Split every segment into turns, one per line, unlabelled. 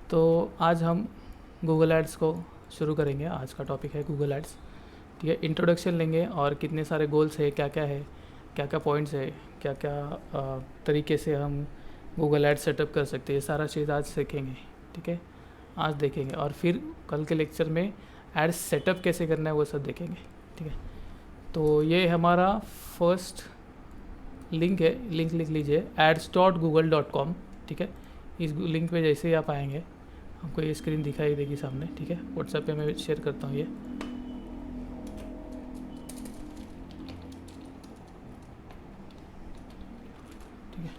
तो आज हम गूगल एड्स को शुरू करेंगे। आज का टॉपिक है गूगल एड्स। ठीक है, इंट्रोडक्शन लेंगे और कितने सारे गोल्स है, क्या क्या है, क्या क्या पॉइंट्स है, क्या क्या तरीके से हम गूगल एड्स सेटअप कर सकते हैं, ये सारा चीज़ आज सीखेंगे। ठीक है, आज देखेंगे और फिर कल के लेक्चर में एड्स सेटअप कैसे करना है वो सब देखेंगे। ठीक है, तो ये हमारा फर्स्ट लिंक है, लिंक लिख लीजिए ads.google.com। ठीक है, इस लिंक पे जैसे ही आप आएंगे आपको ये स्क्रीन दिखाई देगी सामने। ठीक है, व्हाट्सएप पे मैं शेयर करता हूँ ये। ठीक है,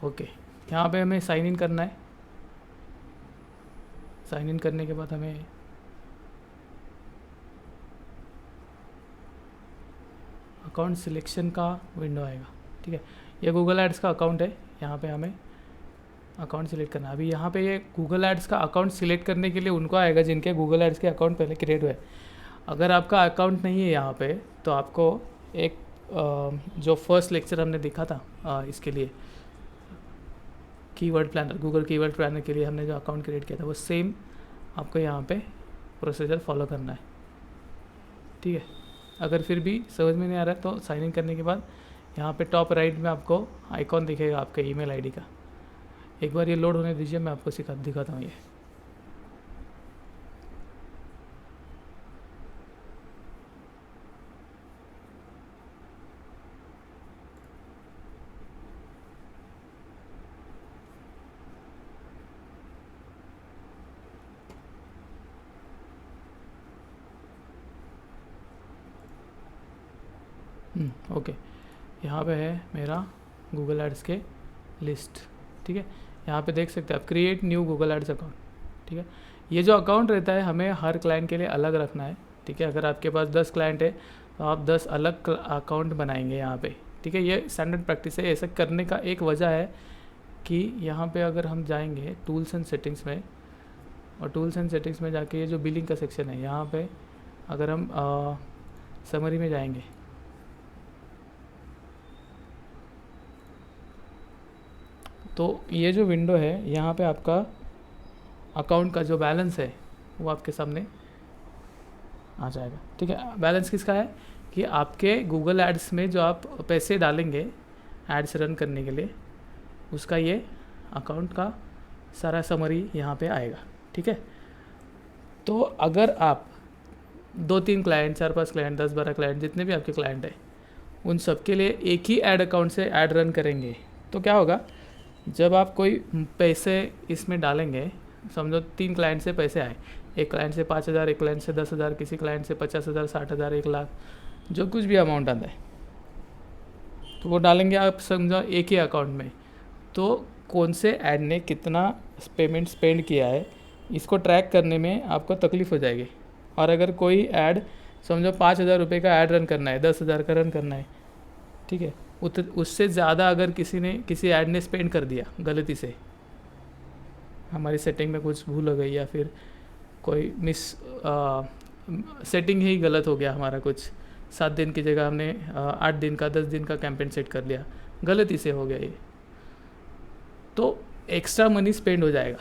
ओके, यहाँ पे हमें साइन इन करना है। साइन इन करने के बाद हमें अकाउंट सिलेक्शन का विंडो आएगा। ठीक है, ये गूगल एड्स का अकाउंट है, यहाँ पे हमें अकाउंट सिलेक्ट करना है। अभी यहाँ पे ये गूगल एड्स का अकाउंट सिलेक्ट करने के लिए उनको आएगा जिनके गूगल एड्स के अकाउंट पहले क्रिएट हुए। अगर आपका अकाउंट नहीं है यहाँ पे तो आपको एक जो फर्स्ट लेक्चर हमने देखा था इसके लिए keyword planner, Google keyword planner के लिए हमने जो अकाउंट क्रिएट किया था वो सेम आपको यहाँ पे प्रोसीजर फॉलो करना है। ठीक है, अगर फिर भी समझ में नहीं आ रहा है तो साइन इन करने के बाद यहाँ पे टॉप राइट में आपको आइकॉन दिखेगा आपके ईमेल आईडी का। एक बार ये लोड होने दीजिए, मैं आपको दिखाता हूँ ये। ओके, यहाँ पे है मेरा गूगल एड्स के लिस्ट। ठीक है, यहाँ पे देख सकते हैं आप create new Google ads account. ठीक है, ये जो अकाउंट रहता है हमें हर क्लाइंट के लिए अलग रखना है। ठीक है, अगर आपके पास 10 क्लाइंट है तो आप 10 अलग अकाउंट बनाएंगे यहाँ पे। ठीक है, ये स्टैंडर्ड प्रैक्टिस है। ऐसा करने का एक वजह है कि यहाँ पे अगर हम जाएंगे टूल्स एंड सेटिंग्स में, और टूल्स एंड सेटिंग्स में जाके ये जो बिलिंग का सेक्शन है यहाँ पे अगर हम समरी में जाएंगे तो ये जो विंडो है यहाँ पे आपका अकाउंट का जो बैलेंस है वो आपके सामने आ जाएगा। ठीक है, बैलेंस किसका है कि आपके गूगल एड्स में जो आप पैसे डालेंगे एड्स रन करने के लिए उसका ये अकाउंट का सारा समरी यहाँ पे आएगा। ठीक है, तो अगर आप 2-3 क्लाइंट, 4-5 क्लाइंट, 10-12 क्लाइंट, जितने भी आपके क्लाइंट हैं उन सब के लिए एक ही ऐड अकाउंट से ऐड रन करेंगे तो क्या होगा, जब आप कोई पैसे इसमें डालेंगे, समझो 3 क्लाइंट से पैसे आए, एक क्लाइंट से 5,000, एक क्लाइंट से 10,000, किसी क्लाइंट से 50,000, 60,000, 1,00,000, जो कुछ भी अमाउंट आता है तो वो डालेंगे आप समझो एक ही अकाउंट में। तो कौन से ऐड ने कितना पेमेंट स्पेंड किया है इसको ट्रैक करने में आपको तकलीफ़ हो जाएगी। और अगर कोई ऐड समझो 5,000 रुपये का ऐड रन करना है, 10,000 का रन करना है, ठीक है, उससे ज़्यादा अगर किसी ऐड ने स्पेंड कर दिया गलती से, हमारी सेटिंग में कुछ भूल हो गई या फिर कोई सेटिंग ही गलत हो गया हमारा, कुछ 7 दिन की जगह हमने 8 दिन का 10 दिन का कैंपेन सेट कर लिया, गलती से हो गया ये, तो एक्स्ट्रा मनी स्पेंड हो जाएगा।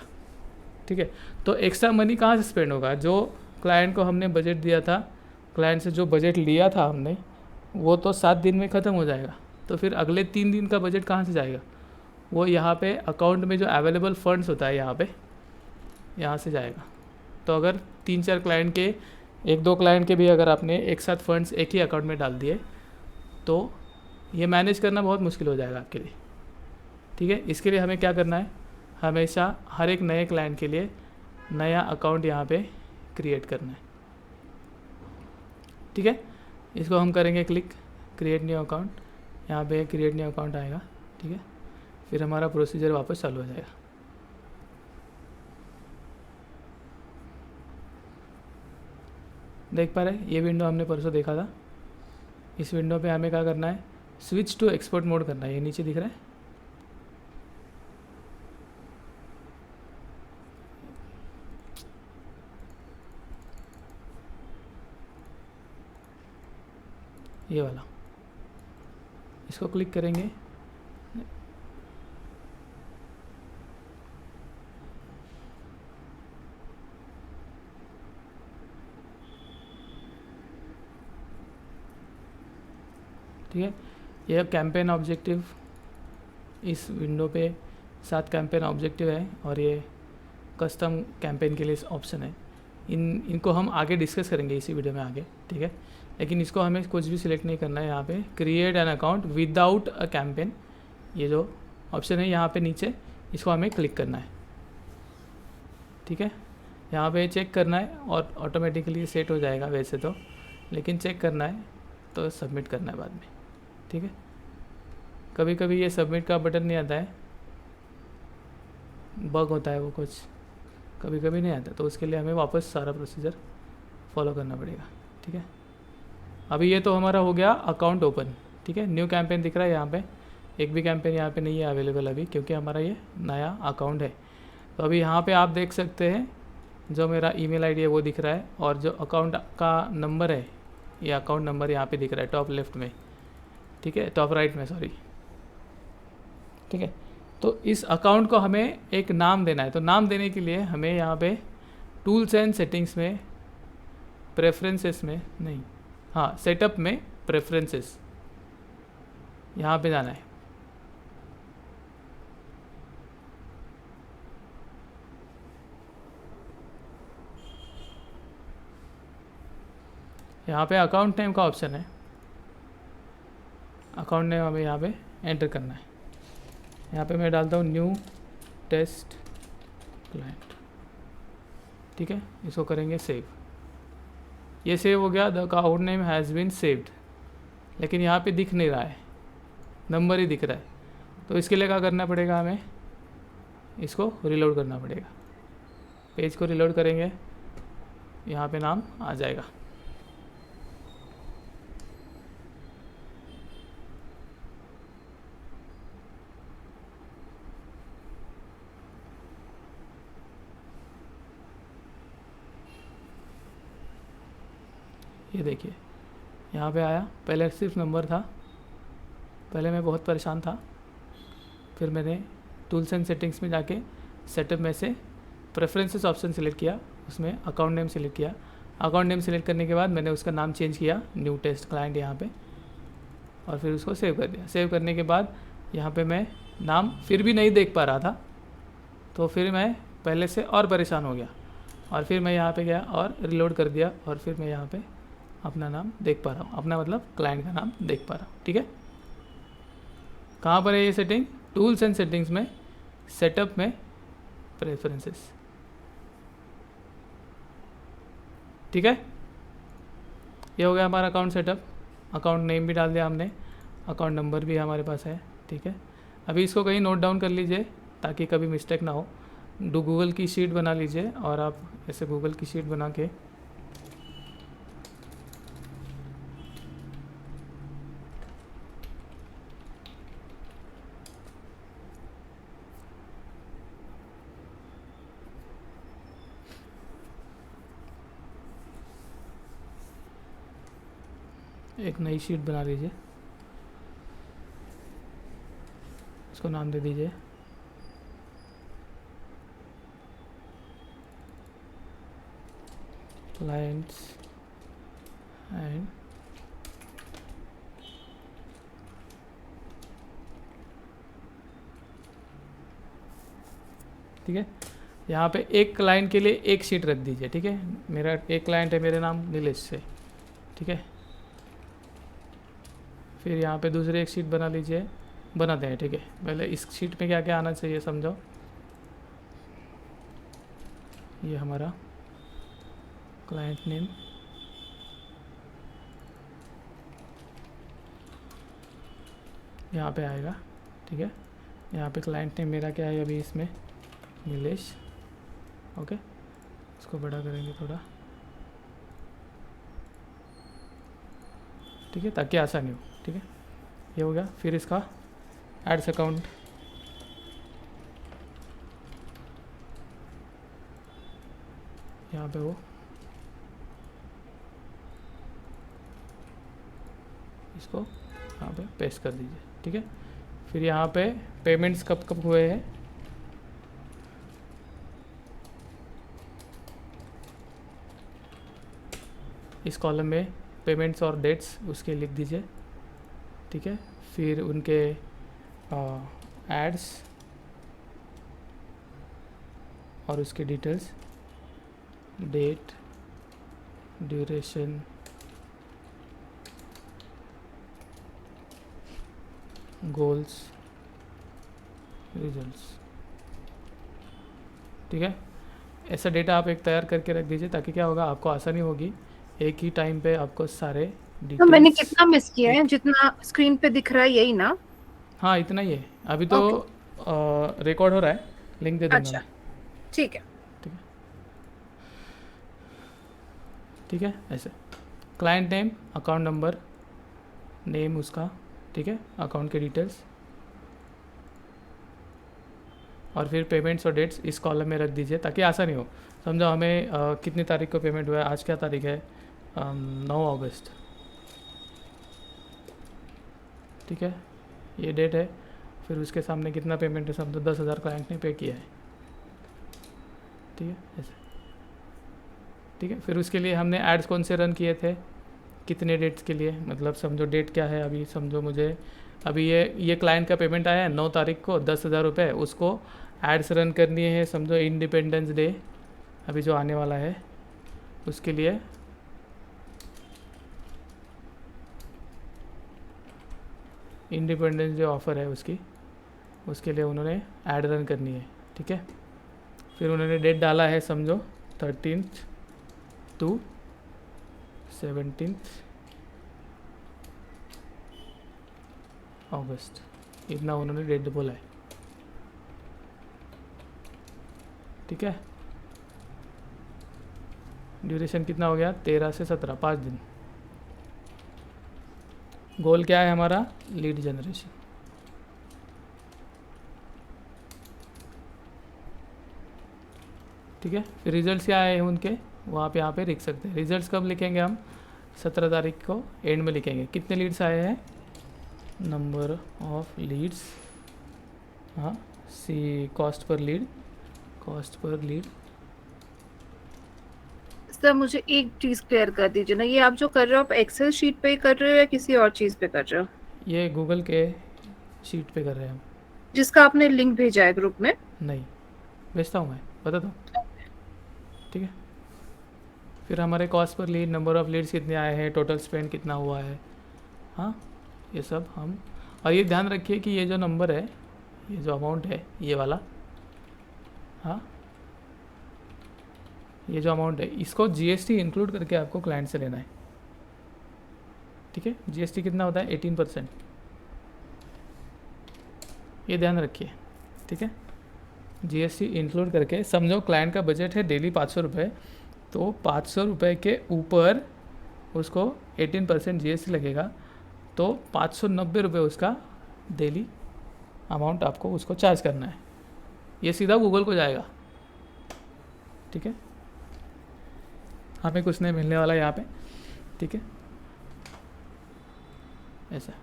ठीक है, तो एक्स्ट्रा मनी कहाँ से स्पेंड होगा, जो क्लाइंट को हमने बजट दिया था, क्लाइंट से जो बजट लिया था हमने वो तो 7 दिन में ख़त्म हो जाएगा। तो फिर अगले 3 दिन का बजट कहाँ से जाएगा, वो यहाँ पे अकाउंट में जो अवेलेबल फंड्स होता है यहाँ से जाएगा। तो अगर 3-4 क्लाइंट के, 1-2 क्लाइंट के भी अगर आपने एक साथ फंड्स एक ही अकाउंट में डाल दिए तो ये मैनेज करना बहुत मुश्किल हो जाएगा आपके लिए। ठीक है, इसके लिए हमें क्या करना है, हमेशा हर एक नए क्लाइंट के लिए नया अकाउंट यहाँ पे क्रिएट करना है। ठीक है, इसको हम करेंगे क्लिक क्रिएट न्यू अकाउंट, यहाँ पे क्रिएट न्यू अकाउंट आएगा। ठीक है, फिर हमारा प्रोसीजर वापस चालू हो जाएगा। देख पा रहे हैं, ये विंडो हमने परसों देखा था। इस विंडो पे हमें क्या करना है, स्विच टू एक्सपोर्ट मोड करना है। ये नीचे दिख रहा है, ये वाला। इसको क्लिक करेंगे, ठीक है। यह कैंपेन ऑब्जेक्टिव, इस विंडो पे 7 कैंपेन ऑब्जेक्टिव है और ये कस्टम कैंपेन के लिए ऑप्शन है। इनको हम आगे डिस्कस करेंगे इसी वीडियो में आगे, ठीक है। लेकिन इसको हमें कुछ भी सिलेक्ट नहीं करना है। यहाँ पे create an account without a campaign, ये जो ऑप्शन है यहाँ पे नीचे, इसको हमें क्लिक करना है, ठीक है। यहाँ पे चेक करना है और ऑटोमेटिकली सेट हो जाएगा वैसे तो, लेकिन चेक करना है तो सबमिट करना है बाद में, ठीक है। कभी कभी ये सबमिट का बटन नहीं आता है, बग होता है वो कुछ, कभी कभी नहीं आता, तो उसके लिए हमें वापस सारा प्रोसीजर फॉलो करना पड़ेगा, ठीक है। अभी ये तो हमारा हो गया अकाउंट ओपन, ठीक है। न्यू कैंपेन दिख रहा है यहाँ पे, एक भी कैंपेन यहाँ पे नहीं है अवेलेबल अभी, क्योंकि हमारा ये नया अकाउंट है। तो अभी यहाँ पे आप देख सकते हैं जो मेरा ईमेल आईडी है वो दिख रहा है, और जो अकाउंट का नंबर है, ये अकाउंट नंबर यहाँ पे दिख रहा है टॉप लेफ्ट में, ठीक है, टॉप राइट में, सॉरी, ठीक है। तो इस अकाउंट को हमें एक नाम देना है। तो नाम देने के लिए हमें यहाँ पे टूल्स एंड सेटिंग्स में, प्रेफरेंसेस में नहीं, हाँ सेटअप में प्रेफरेंसेस, यहाँ पे जाना है। यहाँ पे अकाउंट नेम का ऑप्शन है, अकाउंट नेम हमें यहाँ पे एंटर करना है। यहाँ पे मैं डालता हूँ न्यू टेस्ट क्लाइंट, ठीक है। इसको करेंगे सेव, ये सेव हो गया, the account name has been saved, लेकिन यहाँ पे दिख नहीं रहा है, नंबर ही दिख रहा है। तो इसके लिए क्या करना पड़ेगा, हमें इसको रिलोड करना पड़ेगा। पेज को रिलोड करेंगे, यहाँ पे नाम आ जाएगा। ये देखिए यहाँ पे आया, पहले सिर्फ नंबर था, पहले मैं बहुत परेशान था, फिर मैंने टूल्स एंड सेटिंग्स में जाके सेटअप में से प्रेफरेंसेस ऑप्शन सेलेक्ट किया, उसमें अकाउंट नेम सेलेक्ट किया। अकाउंट नेम सेलेक्ट करने के बाद मैंने उसका नाम चेंज किया, न्यू टेस्ट क्लाइंट यहाँ पे, और फिर उसको सेव कर दिया। सेव करने के बाद यहाँ पे मैं नाम फिर भी नहीं देख पा रहा था, तो फिर मैं पहले से और परेशान हो गया, और फिर मैं यहाँ पे गया और रिलोड कर दिया, और फिर मैं यहाँ पे अपना नाम देख पा रहा हूँ, अपना मतलब क्लाइंट का नाम देख पा रहा हूँ, ठीक है। कहाँ पर है ये सेटिंग, टूल्स एंड सेटिंग्स में, सेटअप में, प्रेफरेंसेस, ठीक है। ये हो गया हमारा अकाउंट सेटअप। अकाउंट नेम भी डाल दिया हमने, अकाउंट नंबर भी हमारे पास है, ठीक है। अभी इसको कहीं नोट डाउन कर लीजिए ताकि कभी मिस्टेक ना हो। गूगल की शीट बना लीजिए, और आप ऐसे गूगल की शीट बना के एक नई शीट बना लीजिए, इसको नाम दे दीजिए क्लाइंट्स एंड ठीक है। यहाँ पे एक क्लाइंट के लिए एक शीट रख दीजिए, ठीक है। मेरा एक क्लाइंट है, मेरे नाम नीलेश से, ठीक है। फिर यहाँ पे दूसरे एक शीट बना लीजिए, बनाते हैं, ठीक है। पहले इस शीट में क्या क्या आना चाहिए समझो। ये हमारा क्लाइंट नेम, यहाँ पे आएगा, ठीक है। यहाँ पे क्लाइंट नेम मेरा क्या है अभी इसमें, नीलेश, ओके। इसको बड़ा करेंगे थोड़ा, ठीक है, ताकि आसानी हो, ठीक है। ये हो गया। फिर इसका एड्स अकाउंट, यहाँ पे वो इसको यहाँ पे पेस्ट कर दीजिए, ठीक है। फिर यहाँ पे पेमेंट्स कब कब हुए हैं इस कॉलम में पेमेंट्स और डेट्स उसके लिख दीजिए, ठीक है। फिर उनके एड्स और उसके details, date, duration, goals, results, ठीक है। ऐसा डेटा आप एक तैयार करके रख दीजिए, ताकि क्या होगा, आपको आसानी होगी एक ही टाइम पे आपको सारे
तो मैंने
डिटेल्स
कितना मिस किया है?
एक।
जितना स्क्रीन पे दिख रहा है यही ना?
हाँ इतना ही है अभी तो।
ओके।
रिकॉर्ड हो रहा है, लिंक दे दूंगा
अच्छा,
मैं,
ठीक है।
ठीक है, ठीक है। ऐसे client name, account number, name उसका, ठीक है, अकाउंट के डिटेल्स, और फिर पेमेंट्स और डेट्स इस कॉलम में रख दीजिए, ताकि आसानी हो। समझो हमें कितनी तारीख को पेमेंट हुआ है, आज क्या तारीख है, 9 अगस्त, ठीक है, ये डेट है। फिर उसके सामने कितना पेमेंट है, समझो 10,000 क्लाइंट ने पे किया है, ठीक है, ऐसे, ठीक है। फिर उसके लिए हमने एड्स कौन से रन किए थे, कितने डेट्स के लिए, मतलब समझो डेट क्या है अभी, समझो मुझे अभी ये क्लाइंट का पेमेंट आया है 9 तारीख को 10,000 रुपये, उसको एड्स रन करनी है, समझो इंडिपेंडेंस डे अभी जो आने वाला है उसके लिए, इंडिपेंडेंस डे ऑफ़र है उसकी, उसके लिए उन्होंने ऐड रन करनी है, ठीक है। फिर उन्होंने डेट डाला है, समझो 13th to 17th अगस्त, इतना उन्होंने डेट बोला है, ठीक है। ड्यूरेशन कितना हो गया, 13 से 17, 5 दिन। गोल क्या है हमारा, लीड जनरेशन, ठीक है। फिर रिजल्ट्स क्या आए हैं उनके, वो आप यहाँ पे लिख सकते हैं। रिजल्ट्स कब लिखेंगे हम, 17 तारीख को एंड में लिखेंगे। कितने लीड्स आए हैं, नंबर ऑफ लीड्स, हाँ, see cost per lead, cost per lead.
Sir मुझे एक चीज क्लियर कर दीजिए ना, ये आप जो कर रहे हो आप एक्सेल शीट पे ही कर रहे हो या किसी और चीज पे कर रहे हो?
ये गूगल के शीट पे कर रहे हैं हम।
जिसका आपने लिंक भेजा है ग्रुप में?
नहीं, भेजता हूँ मैं, बता दो, ठीक है। फिर हमारे cost per lead, number of Leeds कितने आए हैं, टोटल स्पेंड कितना हुआ है, हाँ, ये सब हम। और ये ध्यान रखिए कि ये जो नंबर है, ये जो अमाउंट है ये वाला, हाँ, ये जो अमाउंट है इसको जीएसटी इंक्लूड करके आपको क्लाइंट से लेना है, ठीक है। जीएसटी कितना होता है, 18%, ये ध्यान रखिए, ठीक है। जीएसटी इंक्लूड करके, समझो क्लाइंट का बजट है डेली 500 रुपये, तो 500 रुपये के ऊपर उसको 18% जीएसटी लगेगा, तो 590 रुपये उसका डेली अमाउंट आपको उसको चार्ज करना है। ये सीधा गूगल को जाएगा, ठीक है, हमें कुछ नहीं मिलने वाला यहाँ पे, ठीक है, ऐसा।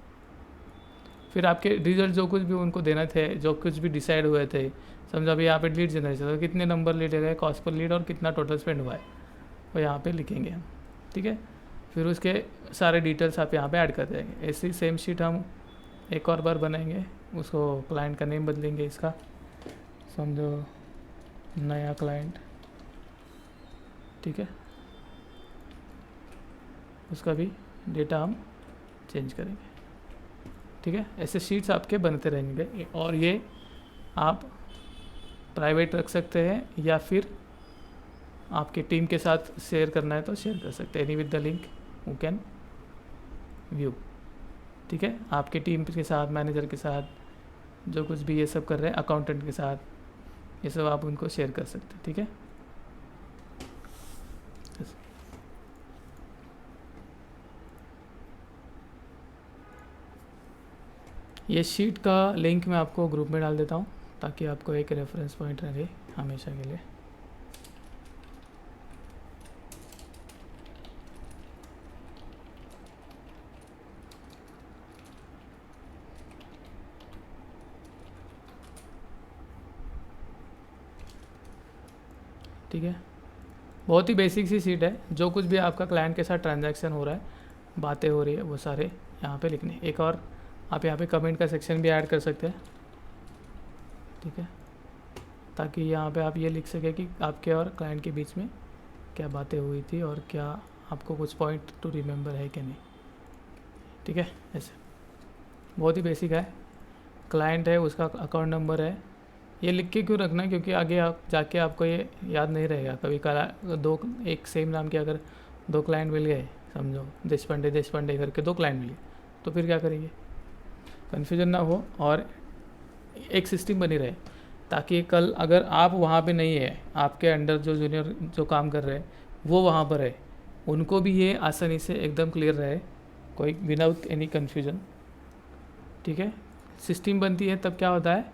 फिर आपके रिजल्ट जो कुछ भी उनको देना थे, जो कुछ भी डिसाइड हुए थे, समझो अभी यहाँ पे लीड जनरेशन, तो कितने नंबर लीड गए, कॉस्ट पर लीड, और कितना टोटल स्पेंड हुआ है, वो यहाँ पे लिखेंगे हम, ठीक है। फिर उसके सारे डिटेल्स आप यहाँ पे ऐड कर देंगे। ऐसी सेम शीट हम एक और बार बनाएंगे, उसको क्लाइंट का नेम बदलेंगे इसका, समझो नया क्लाइंट, ठीक है, उसका भी डेटा हम चेंज करेंगे, ठीक है। ऐसे शीट्स आपके बनते रहेंगे, और ये आप प्राइवेट रख सकते हैं, या फिर आपकी टीम के साथ शेयर करना है तो शेयर कर सकते हैं, any with the link you can view, ठीक है। आपके टीम के साथ, मैनेजर के साथ, जो कुछ भी ये सब कर रहे हैं, अकाउंटेंट के साथ, ये सब आप उनको शेयर कर सकते हैं, ठीक है। ये शीट का लिंक मैं आपको ग्रुप में डाल देता हूँ, ताकि आपको एक रेफरेंस पॉइंट रहे हमेशा के लिए। ठीक है, बहुत ही बेसिक सी शीट है। जो कुछ भी आपका क्लाइंट के साथ ट्रांजैक्शन हो रहा है, बातें हो रही है, वो सारे यहाँ पे लिखने। एक और आप यहाँ पे कमेंट का सेक्शन भी ऐड कर सकते हैं, ठीक है, ताकि यहाँ पे आप ये लिख सकें कि आपके और क्लाइंट के बीच में क्या बातें हुई थी और क्या आपको कुछ पॉइंट टू रिमेंबर है कि नहीं, ठीक है। ऐसे बहुत ही बेसिक है। क्लाइंट है, उसका अकाउंट नंबर है, ये लिख के क्यों रखना है, क्योंकि आगे आप जाके आपको ये याद नहीं रहेगा। कभी दो एक सेम नाम के अगर दो क्लाइंट मिल गए, समझो देश पांडे करके दो क्लाइंट मिले, तो फिर क्या करेंगे, कन्फ्यूजन ना हो और एक सिस्टम बनी रहे, ताकि कल अगर आप वहाँ पे नहीं है, आपके अंडर जो जूनियर जो काम कर रहे हैं वो वहाँ पर है, उनको भी ये आसानी से एकदम क्लियर रहे, कोई विदाउट एनी कन्फ्यूजन, ठीक है। सिस्टम बनती है तब क्या होता है,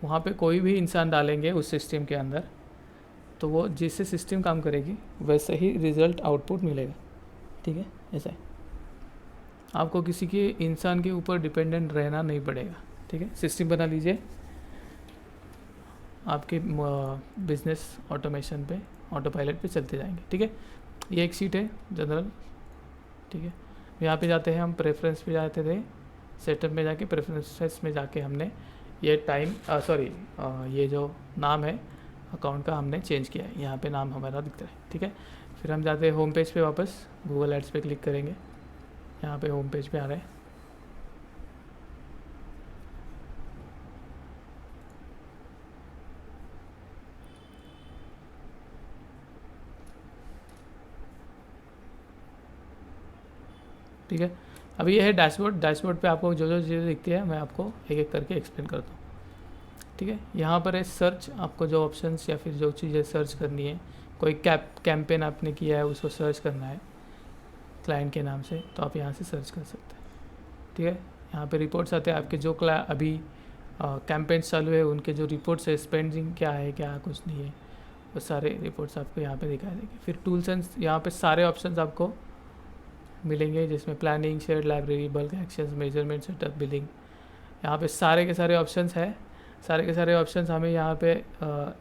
वहाँ पे कोई भी इंसान डालेंगे उस सिस्टम के अंदर, तो वो जिससे सिस्टम काम करेगी वैसे ही रिज़ल्ट आउटपुट मिलेगा, ठीक है। ऐसा है, आपको किसी के इंसान के ऊपर डिपेंडेंट रहना नहीं पड़ेगा, ठीक है। सिस्टम बना लीजिए, आपके बिजनेस ऑटोमेशन पे, ऑटो पायलट पे चलते जाएंगे, ठीक है। ये एक शीट है जनरल, ठीक है। यहाँ पे जाते हैं हम, प्रेफरेंस पे जाते थे, सेटअप में जाके प्रेफरेंसेस में जाके हमने ये ये जो नाम है अकाउंट का हमने चेंज किया है, यहाँ पे नाम हमारा दिखता है, ठीक है। फिर हम जाते हैं होम पेज पे, वापस गूगल एड्स पे क्लिक करेंगे, यहाँ पे होम पेज पे आ रहे हैं, ठीक है। अभी ये है डैशबोर्ड। डैशबोर्ड पे आपको जो जो चीज़ें दिखती है मैं आपको एक एक करके एक्सप्लेन करता हूँ, ठीक है। यहाँ पर है सर्च, आपको जो ऑप्शंस या फिर जो चीज़ें सर्च करनी है, कोई कैंपेन आपने किया है उसको सर्च करना है क्लाइंट के नाम से, तो आप यहाँ से सर्च कर सकते हैं, ठीक है। यहाँ पे रिपोर्ट्स आते हैं आपके जो अभी कैंपेन्स चालू है उनके जो रिपोर्ट्स है, स्पेंडिंग क्या है क्या कुछ नहीं है, वो सारे रिपोर्ट्स आपको यहाँ पे दिखाई देंगे। फिर टूल्स एंड यहाँ पे सारे ऑप्शंस आपको मिलेंगे, जिसमें planning, shared library, bulk actions, measurement, setup, billing, यहाँ पे सारे के सारे ऑप्शंस हैं। सारे के सारे ऑप्शंस हमें यहाँ पे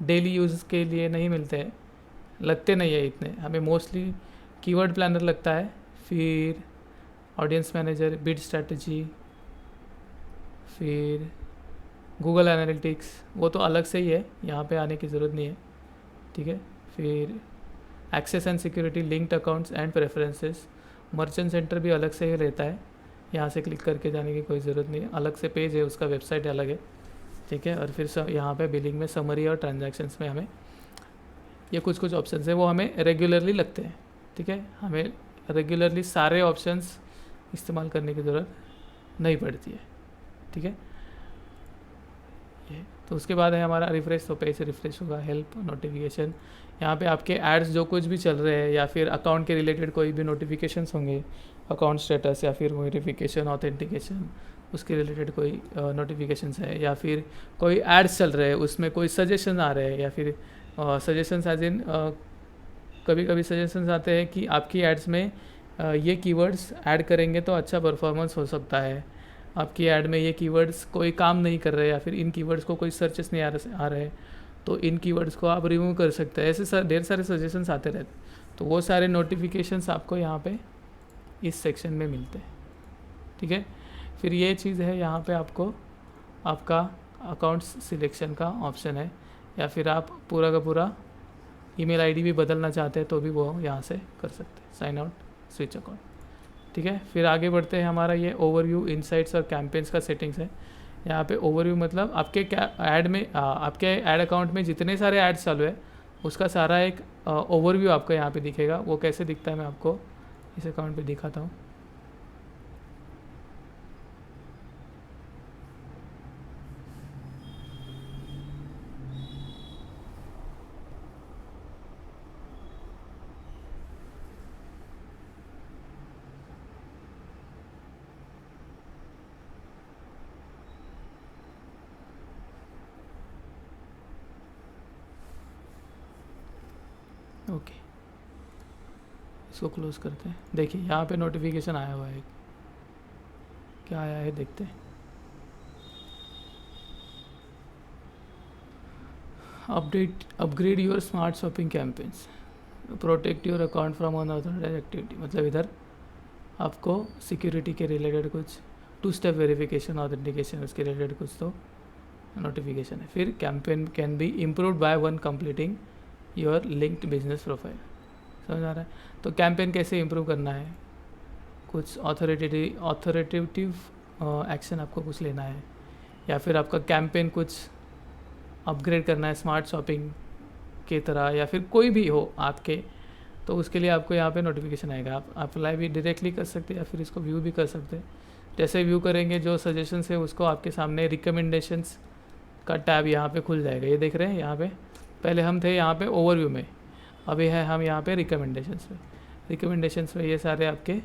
डेली यूज़ के लिए नहीं मिलते हैं, लगते नहीं है इतने, हमें मोस्टली कीवर्ड प्लानर लगता है, फिर ऑडियंस मैनेजर, बिड स्ट्रैटेजी, फिर गूगल एनालिटिक्स, वो तो अलग से ही है, यहाँ पे आने की ज़रूरत नहीं है, ठीक है। फिर access and security, linked accounts and preferences, merchant centre भी अलग से ही रहता है, यहाँ से क्लिक करके जाने की कोई ज़रूरत नहीं है, अलग से पेज है, उसका वेबसाइट अलग है, ठीक है। और फिर यहाँ पे बिलिंग में समरी और ट्रांजैक्शंस में हमें ये कुछ कुछ ऑप्शंस है वो हमें रेगुलरली लगते हैं, ठीक है। हमें रेगुलरली सारे ऑप्शंस इस्तेमाल करने की ज़रूरत नहीं पड़ती है, ठीक है। ये तो उसके बाद है हमारा रिफ़्रेश, तो पेज रिफ़्रेश होगा, हेल्प, नोटिफिकेशन, यहाँ पे आपके एड्स जो कुछ भी चल रहे हैं या फिर अकाउंट के रिलेटेड कोई भी नोटिफिकेशंस होंगे, अकाउंट स्टेटस या फिर वेरिफिकेशन, ऑथेंटिकेशन, उसके रिलेटेड कोई नोटिफिकेशंस है, या फिर कोई एड्स चल रहे हैं उसमें कोई सजेशन आ रहे हैं, या फिर सजेशंस एज इन कभी कभी सजेशंस आते हैं कि आपकी एड्स में ये कीवर्ड्स ऐड करेंगे तो अच्छा परफॉर्मेंस हो सकता है, आपकी ऐड में ये कीवर्ड्स कोई काम नहीं कर रहे, या फिर इन कीवर्ड्स को कोई सर्चेस नहीं आ रहे, तो इन कीवर्ड्स को आप रिमूव कर सकते हैं। ऐसे ढेर सारे सजेशंस आते रहते, तो वो सारे नोटिफिकेशंस आपको यहाँ पे इस सेक्शन में मिलते हैं, ठीक है। फिर ये चीज़ है, यहाँ पे आपको आपका अकाउंट्स सिलेक्शन का ऑप्शन है, या फिर आप पूरा का पूरा ईमेल आईडी भी बदलना चाहते हैं तो भी वो यहाँ से कर सकते हैं, साइन आउट, स्विच अकाउंट, ठीक है। फिर आगे बढ़ते हैं, हमारा ये ओवरव्यू, इनसाइट्स और कैंपेन्स का सेटिंग्स है। यहाँ पे ओवरव्यू मतलब आपके क्या ऐड में आपके ऐड अकाउंट में जितने सारे ऐड्स चालू है उसका सारा एक ओवरव्यू आपको यहाँ पे दिखेगा। वो कैसे दिखता है मैं आपको इस अकाउंट पे दिखाता हूँ। ओके, इसको क्लोज करते हैं। देखिए यहाँ पे नोटिफिकेशन आया हुआ है, क्या आया है देखते हैं। Upgrade your smart shopping campaigns, protect your account from unauthorised activity. मतलब इधर आपको सिक्योरिटी के रिलेटेड कुछ 2 स्टेप वेरिफिकेशन ऑथेंटिकेशन उसके रिलेटेड कुछ तो नोटिफिकेशन है। फिर campaign can be improved by one completing your linked business profile. समझ आ रहा है? तो कैंपेन कैसे इम्प्रूव करना है, कुछ ऑथोरिटेटिव एक्शन आपको कुछ लेना है, या फिर आपका कैंपेन कुछ अपग्रेड करना है स्मार्ट शॉपिंग के तरह, या फिर कोई भी हो आपके, तो उसके लिए आपको यहाँ पे नोटिफिकेशन आएगा। आप अप्लाई भी डायरेक्टली कर सकते हैं या फिर इसको व्यू भी कर सकते हैं। जैसे व्यू करेंगे जो सजेशंस है उसको आपके सामने रिकमेंडेशंस का टैब यहाँ पे खुल जाएगा। ये देख रहे हैं यहाँ पे, पहले हम थे यहाँ पे ओवरव्यू में, अभी है हम यहाँ पे रिकमेंडेशंस में। रिकमेंडेशंस में ये सारे आपके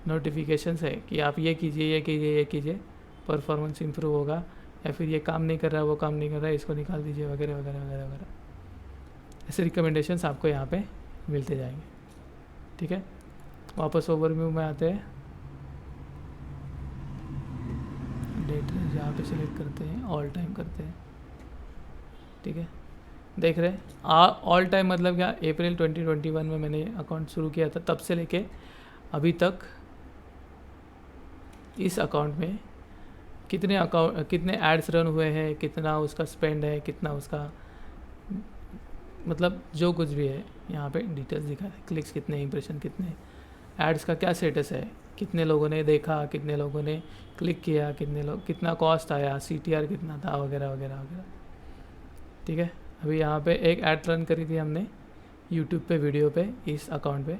नोटिफिकेशंस है कि आप ये कीजिए, ये कीजिए, ये कीजिए, परफॉर्मेंस इंप्रूव होगा, या फिर ये काम नहीं कर रहा है, वो काम नहीं कर रहा है, इसको निकाल दीजिए, वगैरह वगैरह वगैरह वगैरह। ऐसे रिकमेंडेशंस आपको यहाँ पे मिलते जाएंगे। ठीक है, वापस ओवरव्यू में आते हैं। डेट यहाँ पे सिलेक्ट करते हैं, ऑल टाइम करते हैं। ठीक है, देख रहे हैं ऑल टाइम मतलब क्या, अप्रैल 2021 में मैंने अकाउंट शुरू किया था, तब से लेके अभी तक इस अकाउंट में कितने एड्स रन हुए हैं, कितना उसका स्पेंड है, कितना उसका मतलब जो कुछ भी है यहाँ पे डिटेल्स दिखा है। क्लिक्स कितने, इंप्रेशन कितने, एड्स का क्या स्टेटस है, कितने लोगों ने देखा, कितने लोगों ने क्लिक किया, कितना कॉस्ट आया, CTR कितना था, वगैरह वगैरह वगैरह। ठीक है, अभी यहाँ पे एक ऐड रन करी थी हमने यूट्यूब पे वीडियो पे इस अकाउंट पे।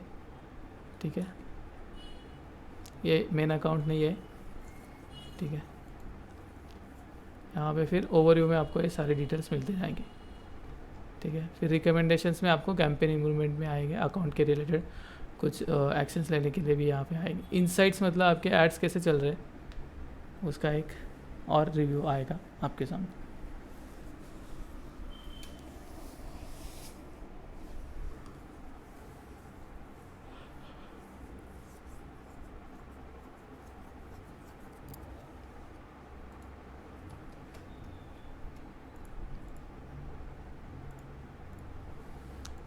ठीक है, ये मेन अकाउंट नहीं है। ठीक है, यहाँ पे फिर ओवरव्यू में आपको ये सारे डिटेल्स मिलते जाएंगे। ठीक है, फिर रिकमेंडेशंस में आपको कैंपेन इम्प्रूवमेंट में आएंगे, अकाउंट के रिलेटेड कुछ एक्शंस लेने के लिए भी यहाँ पे आएंगे। इनसाइट्स मतलब आपके एड्स कैसे चल रहे हैं उसका एक और रिव्यू आएगा आपके सामने।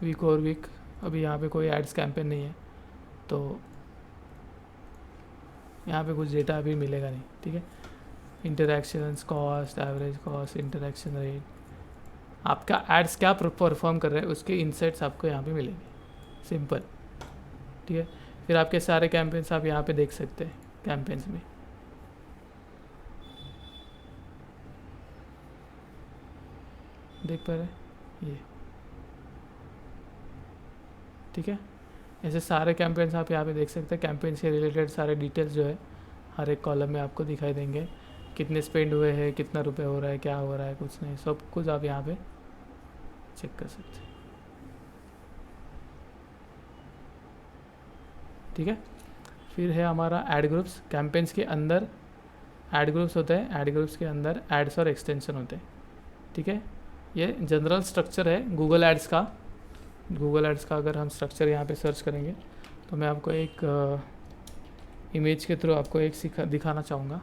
वीक और वीक अभी यहाँ पे कोई एड्स कैंपेन नहीं है, तो यहाँ पे कुछ डेटा अभी मिलेगा नहीं। ठीक है, interactions, cost, average cost, interaction rate, आपका एड्स क्या परफॉर्म कर रहा है उसके इनसाइट्स आपको यहाँ पे मिलेंगे। सिंपल। ठीक है, फिर आपके सारे कैंपेन्स आप यहाँ पे देख सकते हैं। कैंपेन्स में देख पा रहे हैं ये। ठीक है, ऐसे सारे कैंपेन्स आप यहाँ पे देख सकते हैं। कैंपेन से रिलेटेड सारे डिटेल्स जो है हर एक कॉलम में आपको दिखाई देंगे। कितने स्पेंड हुए हैं, कितना रुपए हो रहा है, क्या हो रहा है, कुछ नहीं, सब कुछ आप यहाँ पे चेक कर सकते हैं। ठीक है, फिर है हमारा ऐड ग्रुप्स। कैंपेन्स के अंदर ऐड ग्रुप्स होते हैं, ऐड ग्रुप्स के अंदर एड्स और एक्सटेंशन होते हैं। ठीक है, ये जनरल स्ट्रक्चर है गूगल एड्स का। गूगल एड्स का अगर हम स्ट्रक्चर यहाँ पे सर्च करेंगे तो मैं आपको एक इमेज के थ्रू आपको एक दिखाना चाहूँगा।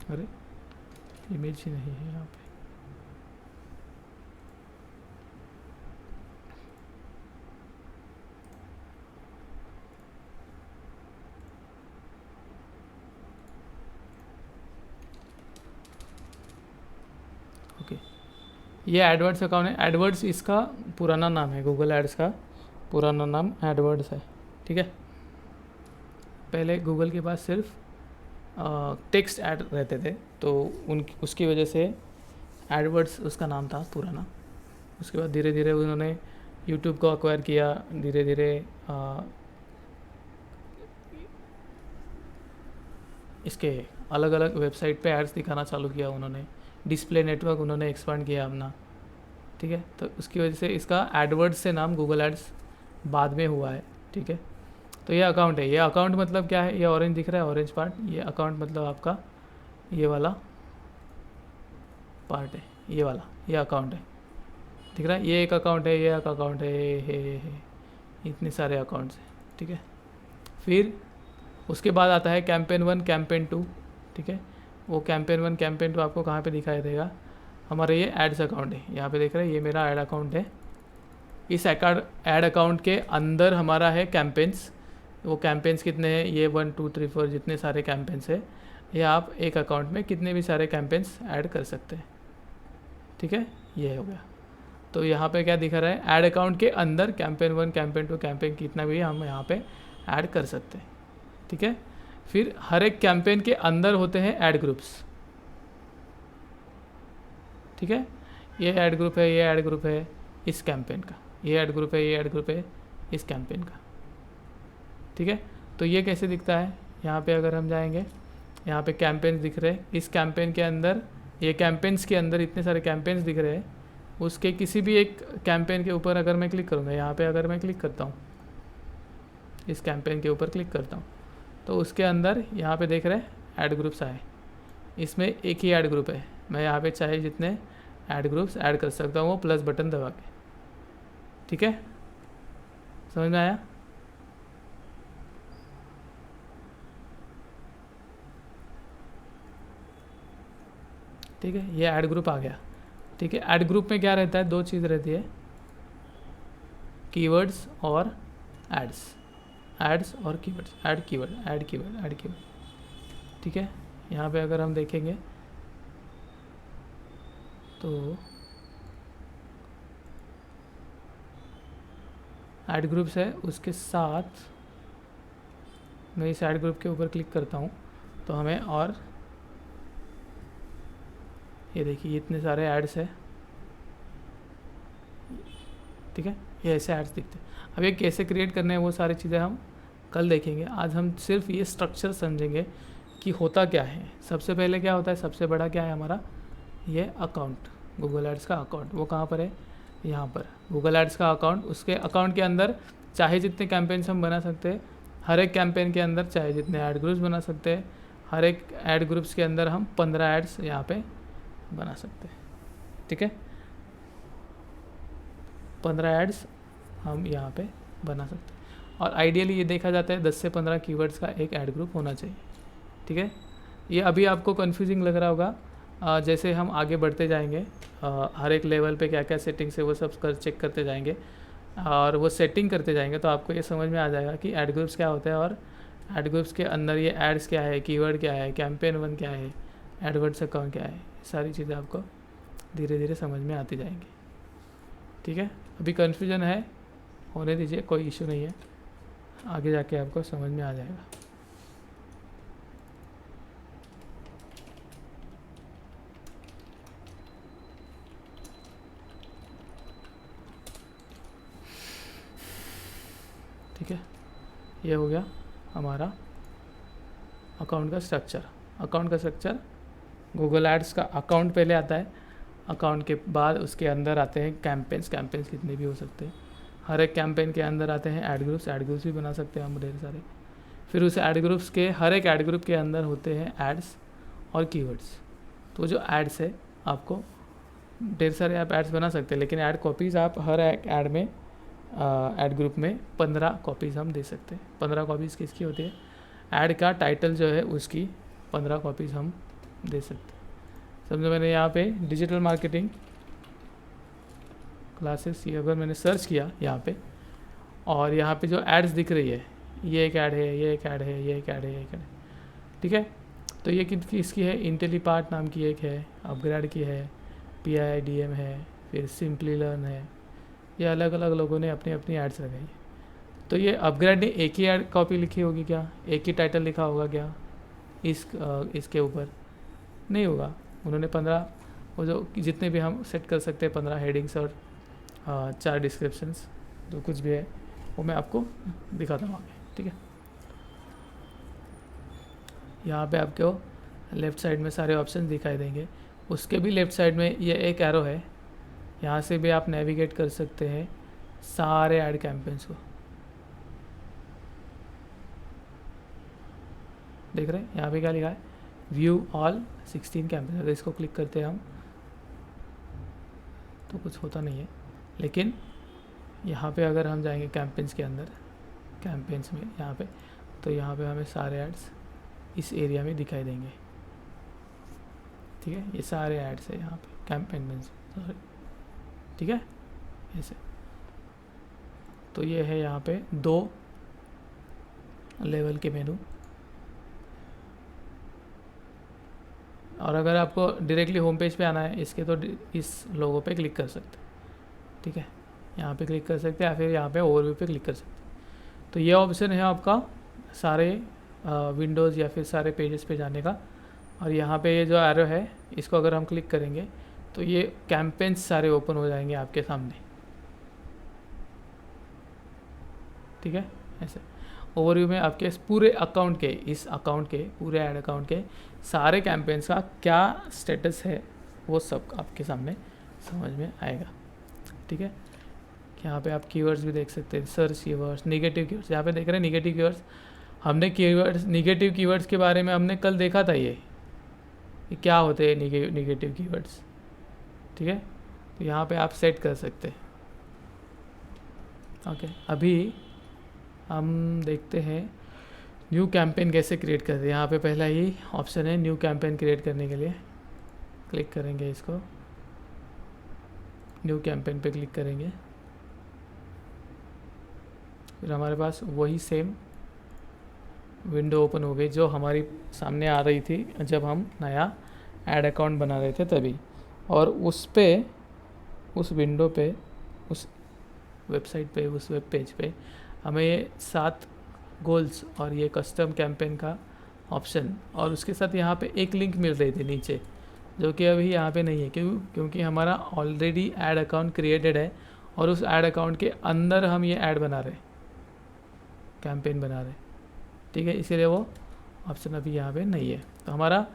अरे इमेज ही नहीं है यहाँ पे। ओके, ये एडवर्ड्स अकाउंट है। एडवर्ड्स इसका पुराना नाम है, गूगल एड्स का पुराना नाम एडवर्ड्स है। ठीक है, पहले गूगल के पास सिर्फ टेक्स्ट ऐड रहते थे, तो उसकी वजह से एडवर्ड्स उसका नाम था पुराना। उसके बाद धीरे धीरे उन्होंने यूट्यूब को अक्वायर किया, धीरे धीरे इसके अलग अलग वेबसाइट पे एड्स दिखाना चालू किया उन्होंने, डिस्प्ले नेटवर्क उन्होंने एक्सपांड किया अपना, ठीक है। तो उसकी वजह से इसका एडवर्ड्स से नाम गूगल एड्स बाद में हुआ है, ठीक है। तो ये अकाउंट है, ये अकाउंट मतलब क्या है, ये ऑरेंज दिख रहा है, ऑरेंज पार्ट, ये अकाउंट मतलब आपका ये वाला पार्ट है, ये वाला, ये अकाउंट है, दिख रहा है, ये एक अकाउंट है, ये एक अकाउंट है, इतने सारे अकाउंट्स हैं, ठीक है। फिर उसके बाद आता है कैंपेन 1, कैंपेन 2, ठीक है। वो कैंपेन 1, कैंपेन 2 आपको कहाँ पे दिखाई देगा, हमारा ये एड्स अकाउंट है, यहाँ पे देख रहे हैं, ये मेरा एड अकाउंट है। इस एड अकाउंट के अंदर हमारा है कैंपेन्स। वो कैंपेन्स कितने हैं, ये 1 2 3 4 जितने सारे कैंपेन्स है, ये आप एक अकाउंट में कितने भी सारे कैंपेन्स ऐड कर सकते हैं, ठीक है। ये हो गया। तो यहाँ पे क्या दिख रहा है, ऐड अकाउंट के अंदर कैंपेन 1, कैंपेन 2, कैंपेन कितना भी हम यहाँ पे ऐड कर सकते हैं, ठीक है। फिर हर एक कैंपेन के अंदर होते हैं ऐड ग्रुप्स, ठीक है। ये ऐड ग्रुप है, ये ऐड ग्रुप है इस कैंपेन का, ये ऐड ग्रुप है, ये ऐड ग्रुप है इस कैंपेन का, ठीक है। तो ये कैसे दिखता है, यहाँ पे अगर हम जाएंगे, यहाँ पे कैंपेन्स दिख रहे हैं, इस कैंपेन के अंदर, ये कैंपेन्स के अंदर इतने सारे कैंपेन्स दिख रहे हैं, उसके किसी भी एक कैंपेन के ऊपर अगर मैं क्लिक करूँगा, यहाँ पे अगर मैं क्लिक करता हूँ, इस कैंपेन के ऊपर क्लिक करता हूँ, तो उसके अंदर यहाँ पे देख रहे हैं ऐड ग्रुप्स आए, इसमें एक ही ऐड ग्रुप है, मैं यहाँ पे चाहे जितने ऐड ग्रुप्स ऐड कर सकता हूँ वो प्लस बटन दबा के, ठीक है। समझ में आया। ठीक है, ये ऐड ग्रुप आ गया, ठीक है। ऐड ग्रुप में क्या रहता है, दो चीज़ रहती है, कीवर्ड्स और एड्स, एड्स और keywords, add keyword, add keyword, add keyword, ठीक है। यहाँ पे अगर हम देखेंगे तो ऐड ग्रुप्स है, उसके साथ मैं इस ऐड ग्रुप के ऊपर क्लिक करता हूँ तो हमें, और ये देखिए इतने सारे ऐड्स है, ठीक है, ये ऐसे ऐड्स दिखते हैं। अब ये कैसे क्रिएट करने हैं वो सारी चीज़ें हम कल देखेंगे, आज हम सिर्फ ये स्ट्रक्चर समझेंगे कि होता क्या है। सबसे पहले क्या होता है, सबसे बड़ा क्या है हमारा, ये अकाउंट, गूगल एड्स का अकाउंट, वो कहाँ पर है, यहाँ पर गूगल एड्स का अकाउंट। उसके अकाउंट के अंदर चाहे जितने कैंपेन्स हम बना सकते हैं, हर एक कैंपेन के अंदर चाहे जितने ऐड ग्रुप्स बना सकते हैं, हर एक ऐड ग्रुप्स के अंदर हम 15 एड्स यहाँ पे बना सकते हैं, ठीक है। 15 एड्स हम यहाँ पे बना सकते हैं, और आइडियली ये देखा जाता है 10 से 15 कीवर्ड्स का एक ऐड ग्रुप होना चाहिए, ठीक है। ये अभी आपको कन्फ्यूजिंग लग रहा होगा, जैसे हम आगे बढ़ते जाएंगे, हर एक लेवल पे क्या क्या सेटिंग्स है वो सब चेक करते जाएंगे, और वो सेटिंग करते जाएंगे तो आपको ये समझ में आ जाएगा कि ऐड ग्रुप्स क्या होता है, और ऐड ग्रुप्स के अंदर ये एड्स क्या है, कीवर्ड क्या है, कैंपेन 1 क्या है, एडवर्ड्स अकाउंट क्या है, सारी चीज़ें आपको धीरे धीरे समझ में आती जाएंगी, ठीक है। अभी कन्फ्यूजन है, होने दीजिए, कोई इशू नहीं है, आगे जाके आपको समझ में आ जाएगा। ठीक है, ये हो गया हमारा अकाउंट का स्ट्रक्चर। अकाउंट का स्ट्रक्चर, गूगल एड्स का अकाउंट पहले आता है, अकाउंट के बाद उसके अंदर आते हैं कैंपेन्स, कैंपेन्स कितने भी हो सकते हैं, हर एक कैंपेन के अंदर आते हैं ऐड ग्रुप्स, ऐड ग्रुप्स भी बना सकते हैं हम ढेर सारे। फिर उस ऐड ग्रुप्स के, हर एक ऐड ग्रुप के अंदर होते हैं एड्स और कीवर्ड्स। तो जो एड्स है, आपको ढेर सारे आप एड्स बना सकते हैं, लेकिन ऐड कॉपीज़ आप हर एक ऐड में, ऐड ग्रुप में 15 कॉपीज़ हम दे सकते हैं। 15 कॉपीज़ किसकी होती है, ऐड का टाइटल जो है उसकी 15 कॉपीज़ हम दे सकते हैं। समझो मैंने यहाँ पे डिजिटल मार्केटिंग क्लासेस, ये अगर मैंने सर्च किया यहाँ पे, और यहाँ पे जो एड्स दिख रही है, ये एक ऐड है, ये एक ऐड है, ये एक ऐड है, ये एक ऐड है, ठीक है। तो ये किसकी है, इंटेलीपार्ट नाम की एक है, अपग्रेड की है, PIIDM है, फिर सिंपली लर्न है, ये अलग अलग लोगों ने अपनी अपनी एड्स लगाई है। तो ये अपग्रेड ने एक ही ऐड कॉपी लिखी होगी क्या, एक ही टाइटल लिखा होगा क्या इसके ऊपर, नहीं होगा। उन्होंने वो जो जितने भी हम सेट कर सकते हैं 15 हेडिंग्स और 4 डिस्क्रिप्शंस जो कुछ भी है वो मैं आपको दिखाता हूँ आगे, ठीक है। यहाँ पे आपको लेफ़्ट साइड में सारे ऑप्शन दिखाई देंगे। उसके भी लेफ़्ट साइड में ये एक एरो है, यहाँ से भी आप नेविगेट कर सकते हैं सारे ऐड कैंपेन्स को। देख रहे हैं यहाँ पे क्या लिखा है, व्यू ऑल 16 कैंपेन। अगर इसको क्लिक करते हैं हम तो कुछ होता नहीं है, लेकिन यहाँ पे अगर हम जाएंगे कैंपेन्स के अंदर, कैंपेन्स में यहाँ पे, तो यहाँ पे हमें सारे एड्स इस एरिया में दिखाई देंगे, ठीक है। ये सारे एड्स है यहाँ पे कैंपेन में, सॉरी, ठीक है, ऐसे। तो ये है यहाँ पे 2 लेवल के मेनू। और अगर आपको डायरेक्टली होम पेज पे आना है इसके, तो इस लोगो पे क्लिक कर सकते हैं, ठीक है। यहाँ पे क्लिक कर सकते हैं या फिर यहाँ पे ओवरव्यू पे क्लिक कर सकते हैं। तो ये ऑप्शन है आपका सारे विंडोज़ या फिर सारे पेजेस पे जाने का। और यहाँ पे ये जो एरो है इसको अगर हम क्लिक करेंगे तो ये कैंपेन्स सारे ओपन हो जाएंगे आपके सामने, ठीक है, ऐसे। ओवरव्यू में आपके इस पूरे अकाउंट के, इस अकाउंट के पूरे ऐड अकाउंट के सारे कैंपेन्स का क्या स्टेटस है वो सब आपके सामने समझ में आएगा, ठीक है। यहाँ पे आप कीवर्ड्स भी देख सकते हैं, सर्च कीवर्ड्स, नेगेटिव कीवर्ड्स। यहाँ पे देख रहे हैं नेगेटिव कीवर्ड्स। हमने कीवर्ड्स, नेगेटिव कीवर्ड्स के बारे में हमने कल देखा था, ये क्या होते हैं नेगेटिव कीवर्ड्स, ठीक है। तो यहाँ पे आप सेट कर सकते हैं, ओके। अभी हम देखते हैं न्यू कैंपेन कैसे क्रिएट करते हैं। यहाँ पे पहला ही ऑप्शन है न्यू कैंपेन क्रिएट करने के लिए। क्लिक करेंगे इसको, न्यू कैंपेन पे क्लिक करेंगे, फिर हमारे पास वही सेम विंडो ओपन हो गई जो हमारी सामने आ रही थी जब हम नया ऐड अकाउंट बना रहे थे तभी। और उस पे, उस विंडो पे, उस वेबसाइट पे, उस वेब पेज पे हमें ये 7 गोल्स और ये कस्टम कैंपेन का ऑप्शन और उसके साथ यहाँ पे एक लिंक मिल रही थी नीचे, जो कि अभी यहाँ पे नहीं है। क्योंकि हमारा ऑलरेडी ऐड अकाउंट क्रिएटेड है और उस ऐड अकाउंट के अंदर हम ये ऐड बना रहे, कैंपेन बना रहे, ठीक है। इसीलिए वो ऑप्शन अभी यहाँ पे नहीं है। तो हमारा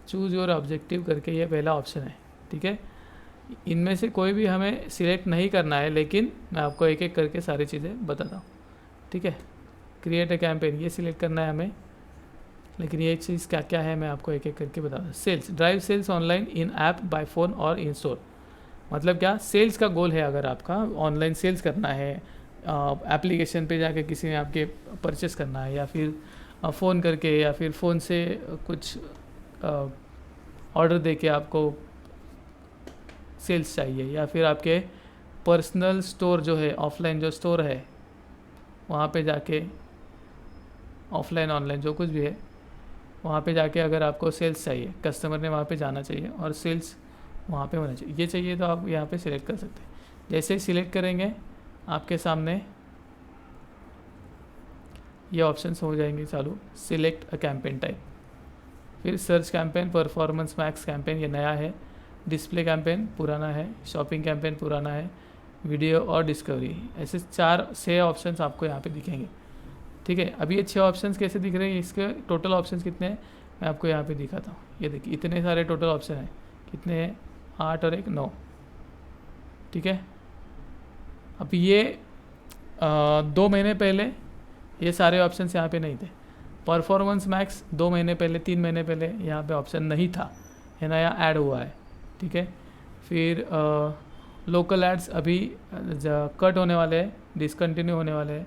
चूज़ योर ऑब्जेक्टिव करके ये पहला ऑप्शन है, ठीक है। इनमें से कोई भी हमें सिलेक्ट नहीं करना है, लेकिन मैं आपको एक एक करके सारी चीज़ें बताता हूँ, ठीक है। क्रिएट अ कैंपेन ये सिलेक्ट करना है हमें, लेकिन ये चीज़ क्या क्या है मैं आपको एक एक करके बताता हूँ। Sales, drive sales online in app by phone और इन स्टोर। मतलब क्या, सेल्स का गोल है, अगर आपका ऑनलाइन सेल्स करना है, एप्लीकेशन पे जाके किसी ने आपके परचेस करना है, या फिर फ़ोन करके, या फिर फ़ोन से कुछ ऑर्डर दे के आपको सेल्स चाहिए, या फिर आपके पर्सनल स्टोर जो है, ऑफलाइन जो स्टोर है वहाँ पे जाके, ऑफलाइन ऑनलाइन जो कुछ भी है वहाँ पे जाके अगर आपको सेल्स चाहिए, कस्टमर ने वहाँ पे जाना चाहिए और सेल्स वहाँ पे होना चाहिए, ये चाहिए तो आप यहाँ पे सिलेक्ट कर सकते हैं। जैसे ही सिलेक्ट करेंगे आपके सामने ये ऑप्शंस हो जाएंगे चालू। सिलेक्ट अ कैंपेन टाइप, फिर search campaign, performance max campaign ये नया है, डिस्प्ले कैंपेन पुराना है, शॉपिंग कैंपेन पुराना है, वीडियो और डिस्कवरी, ऐसे 6 ऑप्शंस आपको यहाँ पे दिखेंगे, ठीक है। अभी ये 6 ऑप्शंस कैसे दिख रहे हैं, इसके टोटल ऑप्शंस कितने हैं मैं आपको यहाँ पे दिखाता हूँ। ये देखिए इतने सारे टोटल ऑप्शन हैं, कितने हैं, 8 और 1 9, ठीक है। अब ये 2 महीने पहले ये सारे ऑप्शंस यहाँ पे नहीं थे। परफॉर्मेंस मैक्स 2 महीने पहले, 3 महीने पहले यहाँ पे ऑप्शन नहीं था, ये नया ऐड हुआ है, ठीक है। फिर लोकल एड्स अभी कट होने वाले हैं, डिसकंटिन्यू होने वाले हैं,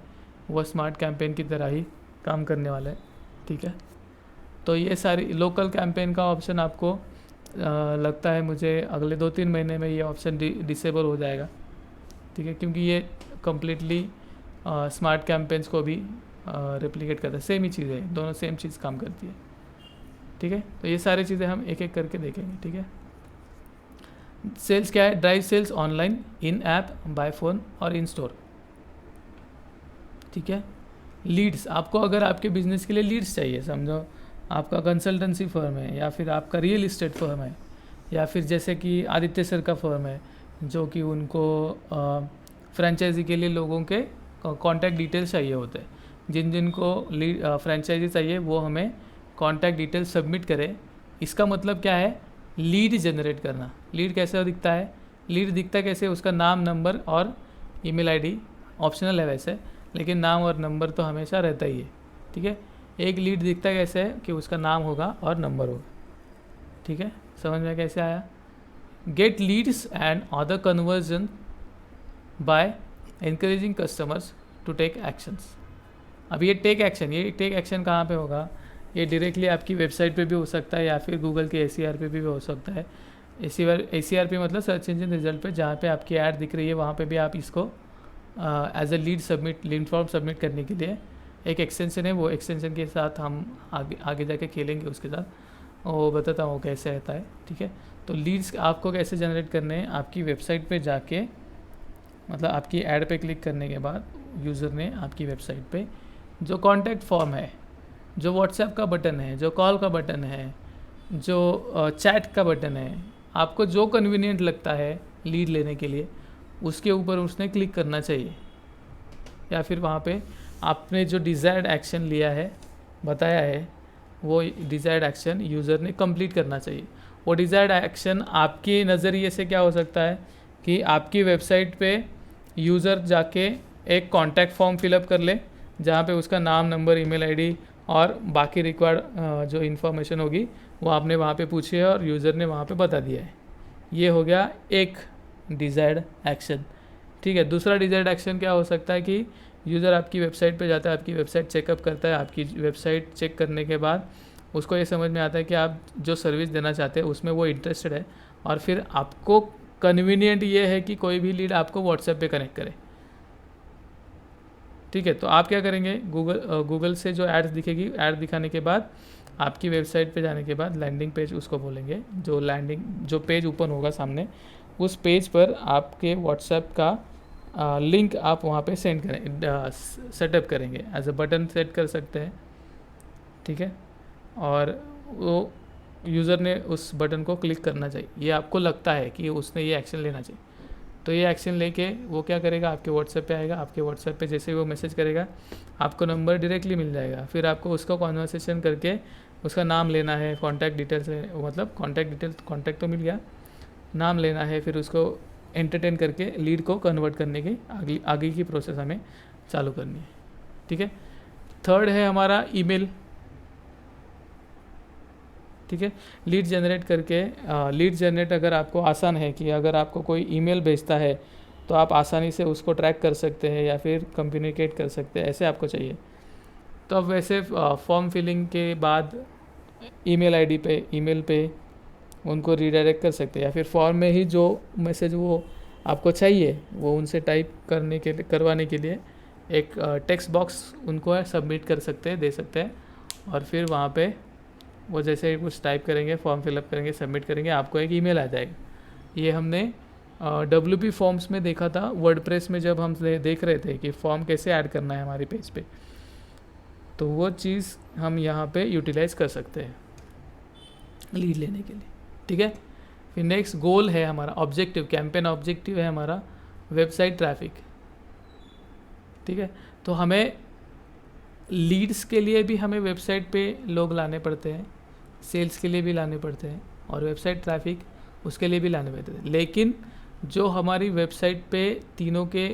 वो स्मार्ट कैंपेन की तरह ही काम करने वाला है, ठीक है। तो ये सारी लोकल कैंपेन का ऑप्शन आपको लगता है मुझे अगले 2-3 महीने में ये ऑप्शन डिसेबल हो जाएगा, ठीक है, क्योंकि ये कम्प्लीटली स्मार्ट कैंपेन्स को भी रेप्लिकेट करता है, सेम ही चीज़ है, दोनों सेम चीज़ काम करती है, ठीक है। तो ये सारी चीज़ें हम एक एक करके देखेंगे, ठीक है। सेल्स क्या है, drive sales online in app by phone और इन स्टोर, ठीक है। लीड्स, आपको अगर आपके बिजनेस के लिए लीड्स चाहिए, समझो आपका कंसल्टेंसी फर्म है या फिर आपका रियल इस्टेट फर्म है या फिर जैसे कि आदित्य सर का फर्म है जो कि उनको फ्रेंचाइजी के लिए लोगों के कॉन्टैक्ट डिटेल्स चाहिए होते हैं, जिन जिन को फ्रेंचाइजी चाहिए वो हमें कॉन्टैक्ट डिटेल्स सबमिट करें। इसका मतलब क्या है, लीड जनरेट करना। लीड कैसे दिखता है, लीड दिखता कैसे, उसका नाम, नंबर और ईमेल आईडी ऑप्शनल है वैसे, लेकिन नाम और नंबर तो हमेशा रहता ही है, ठीक है। एक लीड दिखता कैसे है कि उसका नाम होगा और नंबर होगा, ठीक है। समझ में कैसे आया। Get leads and other conversion by encouraging customers to take actions। अब ये टेक एक्शन कहाँ पे होगा, ये डायरेक्टली आपकी वेबसाइट पे भी हो सकता है या फिर गूगल के ACR पे भी हो सकता है। ACR पे मतलब सर्च इंजन रिजल्ट पे, जहाँ पे आपकी ऐड दिख रही है वहाँ पे भी आप इसको as a lead form submit करने के लिए एक एक्सटेंशन है, वो एक्सटेंशन के साथ हम आगे जाके खेलेंगे उसके साथ, वो बताता हूँ कैसे रहता है, ठीक है। तो लीड्स आपको कैसे जनरेट करने हैं, आपकी वेबसाइट पे जाके, मतलब आपकी ऐड पे क्लिक करने के बाद यूज़र ने आपकी वेबसाइट पे जो कॉन्टैक्ट फॉर्म है, जो व्हाट्सएप का बटन है, जो कॉल का बटन है, जो चैट का बटन है, आपको जो कन्वीनियंट लगता है लीड लेने के लिए उसके ऊपर उसने क्लिक करना चाहिए, या फिर वहाँ पे आपने जो डिज़ायर्ड एक्शन लिया है, बताया है, वो डिज़ायर्ड एक्शन यूज़र ने कंप्लीट करना चाहिए। वो डिज़ायर्ड एक्शन आपके नज़रिए से क्या हो सकता है कि आपकी वेबसाइट पे यूज़र जाके एक कॉन्टैक्ट फॉर्म फिलअप कर ले, जहाँ पे उसका नाम, नंबर, ईमेल आईडी और बाकी रिक्वायर्ड जो इन्फॉर्मेशन होगी वो आपने वहाँ पे पूछी है और यूज़र ने वहाँ पे बता दिया है। ये हो गया एक डिज़ायर्ड एक्शन, ठीक है। दूसरा डिज़ायर्ड एक्शन क्या हो सकता है कि यूज़र आपकी वेबसाइट पे जाता है, आपकी वेबसाइट चेकअप करता है, आपकी वेबसाइट चेक करने के बाद उसको ये समझ में आता है कि आप जो सर्विस देना चाहते हैं उसमें वो इंटरेस्टेड है, और फिर आपको कन्वीनियंट ये है कि कोई भी लीड आपको व्हाट्सएप पे कनेक्ट करे, ठीक है। तो आप क्या करेंगे, गूगल से जो एड्स दिखेगी, ऐड दिखाने के बाद आपकी वेबसाइट पे जाने के बाद लैंडिंग पेज उसको बोलेंगे, जो पेज ओपन होगा सामने, उस पेज पर आपके व्हाट्सएप का लिंक आप वहाँ पे सेंड करें, सेटअप करेंगे, एज अ बटन सेट कर सकते हैं, ठीक है। और वो यूज़र ने उस बटन को क्लिक करना चाहिए, ये आपको लगता है कि उसने ये एक्शन लेना चाहिए, तो ये एक्शन लेके वो क्या करेगा, आपके व्हाट्सएप पे आएगा। आपके व्हाट्सएप पे जैसे ही वो मैसेज करेगा आपको नंबर डायरेक्टली मिल जाएगा, फिर आपको उसका कॉन्वर्सेशन करके उसका नाम लेना है, कॉन्टैक्ट डिटेल्स है, मतलब कॉन्टैक्ट तो मिल गया, नाम लेना है, फिर उसको एंटरटेन करके लीड को कन्वर्ट करने की आगे की प्रोसेस हमें चालू करनी है, ठीक है। थर्ड है हमारा ईमेल, ठीक है। लीड जनरेट अगर आपको आसान है कि अगर आपको कोई ईमेल भेजता है तो आप आसानी से उसको ट्रैक कर सकते हैं या फिर कम्युनिकेट कर सकते हैं, ऐसे आपको चाहिए। तो अब वैसे फॉर्म फिलिंग के बाद ईमेल पे उनको रीडायरेक्ट कर सकते हैं, या फिर फॉर्म में ही जो मैसेज वो आपको चाहिए वो उनसे करवाने के लिए एक टेक्स्ट बॉक्स उनको सबमिट कर सकते हैं, दे सकते हैं, और फिर वहाँ पे वो जैसे ही कुछ टाइप करेंगे, फॉर्म फिलअप करेंगे, सबमिट करेंगे, आपको एक ईमेल आ जाएगा। ये हमने WP फॉर्म्स में देखा था, वर्डप्रेस में जब हम देख रहे थे कि फॉर्म कैसे ऐड करना है हमारी पेज पे, तो वो चीज़ हम यहाँ पे यूटिलाइज़ कर सकते हैं लीड लेने के लिए, ठीक है। फिर नेक्स्ट गोल है हमारा ऑब्जेक्टिव, कैंपेन ऑब्जेक्टिव है हमारा वेबसाइट ट्रैफिक, ठीक है। तो हमें लीड्स के लिए भी हमें वेबसाइट पे लोग लाने पड़ते हैं, सेल्स के लिए भी लाने पड़ते हैं, और वेबसाइट ट्रैफिक उसके लिए भी लाने पड़ते हैं, लेकिन जो हमारी वेबसाइट पे तीनों के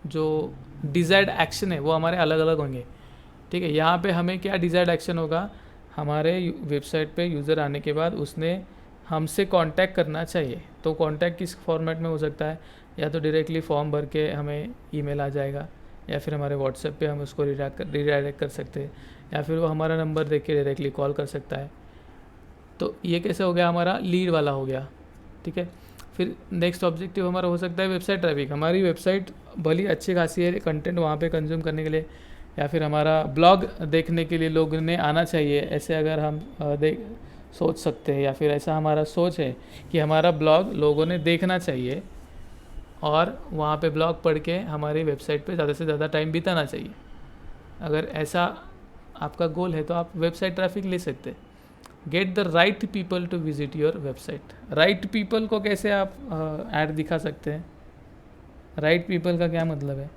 जो डिज़ायर्ड एक्शन है वो हमारे अलग अलग होंगे, ठीक है। यहाँ पे हमें क्या डिज़ायर्ड एक्शन होगा, हमारे वेबसाइट पे यूज़र आने के बाद उसने हमसे कांटेक्ट करना चाहिए। तो कांटेक्ट किस फॉर्मेट में हो सकता है, या तो डायरेक्टली फॉर्म भर के हमें ईमेल आ जाएगा, या फिर हमारे व्हाट्सएप पे हम उसको रीडायरेक्ट कर सकते हैं, या फिर वो हमारा नंबर देख के डायरेक्टली कॉल कर सकता है। तो ये कैसे हो गया, हमारा लीड वाला हो गया, ठीक है। फिर नेक्स्ट ऑब्जेक्टिव हमारा हो सकता है वेबसाइट ट्रैफिक। हमारी वेबसाइट भली अच्छी खासी है, कंटेंट वहाँ पे कंज्यूम करने के लिए, या फिर हमारा ब्लॉग देखने के लिए लोग ने आना चाहिए, ऐसे अगर हम सोच सकते हैं, या फिर ऐसा हमारा सोच है कि हमारा ब्लॉग लोगों ने देखना चाहिए और वहाँ पे ब्लॉग पढ़ के हमारी वेबसाइट पे ज़्यादा से ज़्यादा टाइम बिताना चाहिए। अगर ऐसा आपका गोल है तो आप वेबसाइट ट्रैफिक ले सकते हैं। Get the right people to visit your website. Right people को कैसे आप ऐड दिखा सकते हैं? राइट पीपल का क्या मतलब है?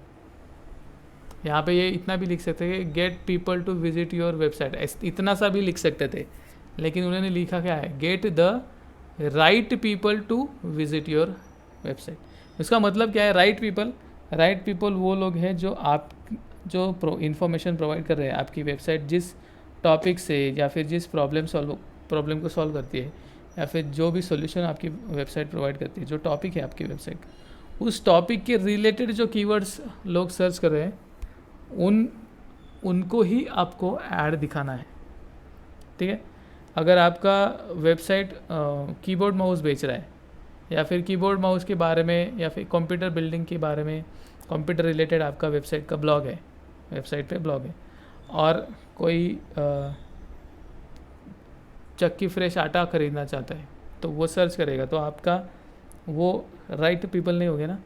यहाँ पे ये इतना भी लिख सकते थे, get people to visit your website, इतना सा भी लिख सकते थे, लेकिन उन्होंने लिखा क्या है? Get the right people to visit your website. इसका मतलब क्या है राइट पीपल? राइट पीपल वो लोग हैं जो इंफॉर्मेशन प्रोवाइड कर रहे हैं आपकी वेबसाइट जिस टॉपिक से, या फिर जिस प्रॉब्लम को सॉल्व करती है, या फिर जो भी सॉल्यूशन आपकी वेबसाइट प्रोवाइड करती है, जो टॉपिक है आपकी वेबसाइट, उस टॉपिक के रिलेटेड जो कीवर्ड्स लोग सर्च कर रहे हैं उनको ही आपको ऐड दिखाना है। ठीक है? अगर आपका वेबसाइट कीबोर्ड माउस बेच रहा है, या फिर कीबोर्ड माउस के बारे में, या फिर कंप्यूटर बिल्डिंग के बारे में, कंप्यूटर रिलेटेड आपका वेबसाइट का ब्लॉग है, वेबसाइट पे ब्लॉग है, और कोई चक्की फ्रेश आटा ख़रीदना चाहता है, तो वो सर्च करेगा, तो आपका वो राइट पीपल नहीं होगे ना।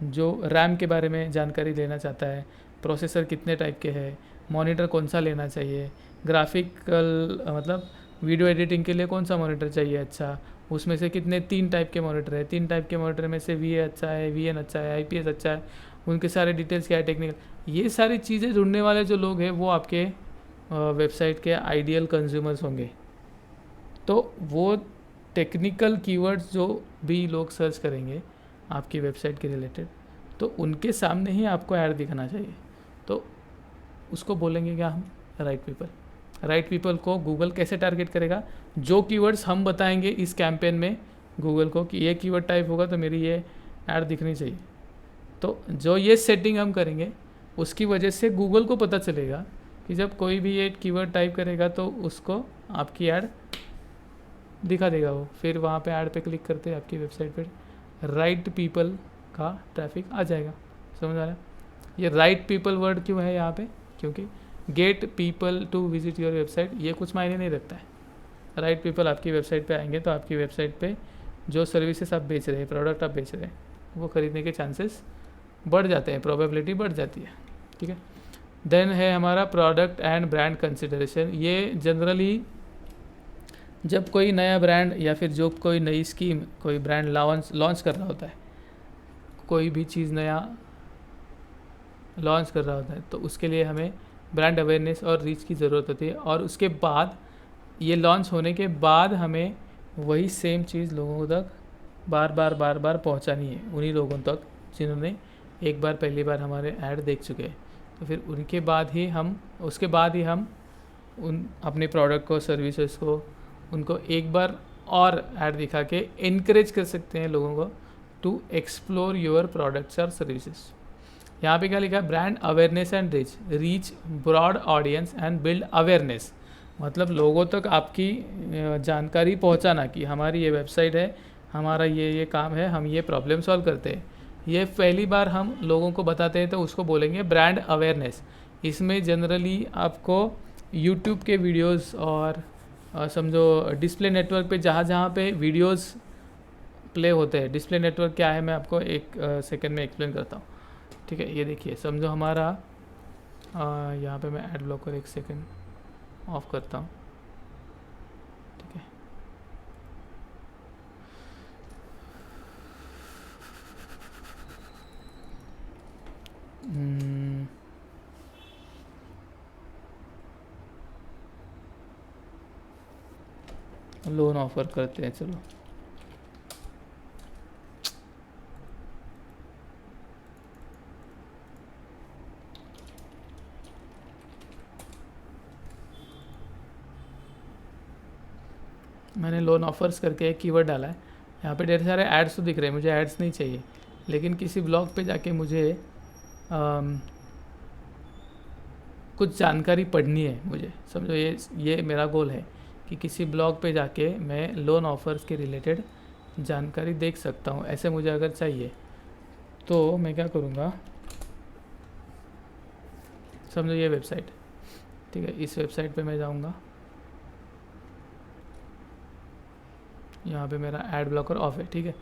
जो रैम के बारे में जानकारी लेना चाहता है, प्रोसेसर कितने टाइप के हैं, मॉनिटर कौन सा लेना चाहिए, ग्राफिकल मतलब वीडियो एडिटिंग के लिए कौन सा मॉनिटर चाहिए, अच्छा उसमें से कितने 3 टाइप के मॉनिटर है, 3 टाइप के मॉनिटर में से VA अच्छा है, VN अच्छा है, IPS अच्छा है, उनके सारे डिटेल्स क्या है, टेक्निकल, ये सारी चीज़ें ढूंढने वाले जो लोग हैं वो आपके वेबसाइट के आइडियल कंज्यूमर्स होंगे। तो वो टेक्निकल कीवर्ड्स जो भी लोग सर्च करेंगे आपकी वेबसाइट के रिलेटेड, तो उनके सामने ही आपको ऐड दिखाना चाहिए। तो उसको बोलेंगे क्या हम? Right people. राइट पीपल को गूगल कैसे टारगेट करेगा? जो कीवर्ड्स हम बताएंगे इस कैंपेन में गूगल को कि ये कीवर्ड टाइप होगा तो मेरी ये ऐड दिखनी चाहिए, तो जो ये सेटिंग हम करेंगे उसकी वजह से गूगल को पता चलेगा कि जब कोई भी ये कीवर्ड टाइप करेगा तो उसको आपकी ऐड दिखा देगा वो। फिर वहाँ पे ऐड पे क्लिक करते हैं आपकी वेबसाइट पर राइट पीपल का ट्रैफिक आ जाएगा। समझ आ रहा है? ये राइट पीपल वर्ड क्यों है यहाँ पे? क्योंकि get people to visit your website ये कुछ मायने नहीं रखता है। राइट पीपल आपकी वेबसाइट पे आएंगे तो आपकी वेबसाइट पे जो सर्विसेज आप बेच रहे हैं, प्रोडक्ट आप बेच रहे हैं, वो खरीदने के चांसेस बढ़ जाते हैं, प्रोबेबिलिटी बढ़ जाती है। ठीक है? देन है हमारा प्रोडक्ट एंड ब्रांड कंसिडरेशन। ये जनरली जब कोई नया ब्रांड या फिर जो कोई नई स्कीम, कोई ब्रांड लॉन्च कर रहा होता है, कोई भी चीज़ नया लॉन्च कर रहा होता है, तो उसके लिए हमें ब्रांड अवेयरनेस और रीच की ज़रूरत होती है, और उसके बाद ये लॉन्च होने के बाद हमें वही सेम चीज़ लोगों तक बार बार पहुंचानी है, उन्हीं लोगों तक जिन्होंने एक बार पहली बार हमारे ऐड देख चुके हैं। तो फिर उसके बाद ही हम उन अपने प्रोडक्ट को, सर्विसेज को, उनको एक बार और ऐड दिखा के इनकरेज कर सकते हैं लोगों को टू एक्सप्लोर योर प्रोडक्ट्स और सर्विसेज। यहाँ पे क्या लिखा है? Brand awareness and reach broad audience and build awareness, मतलब लोगों तक आपकी जानकारी पहुँचाना कि हमारी ये वेबसाइट है, हमारा ये काम है, हम ये प्रॉब्लम सॉल्व करते हैं। ये पहली बार हम लोगों को बताते हैं तो उसको बोलेंगे ब्रांड अवेयरनेस। इसमें जनरली आपको यूट्यूब के वीडियोस और समझो डिस्प्ले नेटवर्क पे जहाँ पे वीडियोस प्ले होते हैं, डिस्प्ले नेटवर्क क्या है मैं आपको एक सेकंड में एक्सप्लेन करता हूँ। ठीक है? ये देखिए, समझो हमारा यहाँ पे मैं ऐड ब्लॉकर एक सेकंड ऑफ करता हूँ। ठीक है? लोन ऑफर करते हैं, चलो। मैंने लोन ऑफर्स करके एक कीवर्ड डाला है। यहाँ पे ढेर सारे एड्स तो दिख रहे हैं, मुझे एड्स नहीं चाहिए, लेकिन किसी ब्लॉग पे जाके मुझे कुछ जानकारी पढ़नी है मुझे, समझो ये मेरा गोल है कि किसी ब्लॉग पे जाके मैं लोन ऑफर्स के रिलेटेड जानकारी देख सकता हूँ। ऐसे मुझे अगर चाहिए तो मैं क्या करूँगा, समझो ये वेबसाइट, ठीक है, इस वेबसाइट पे मैं जाऊँगा, यहाँ पे मेरा ऐड ब्लॉकर ऑफ है। ठीक है?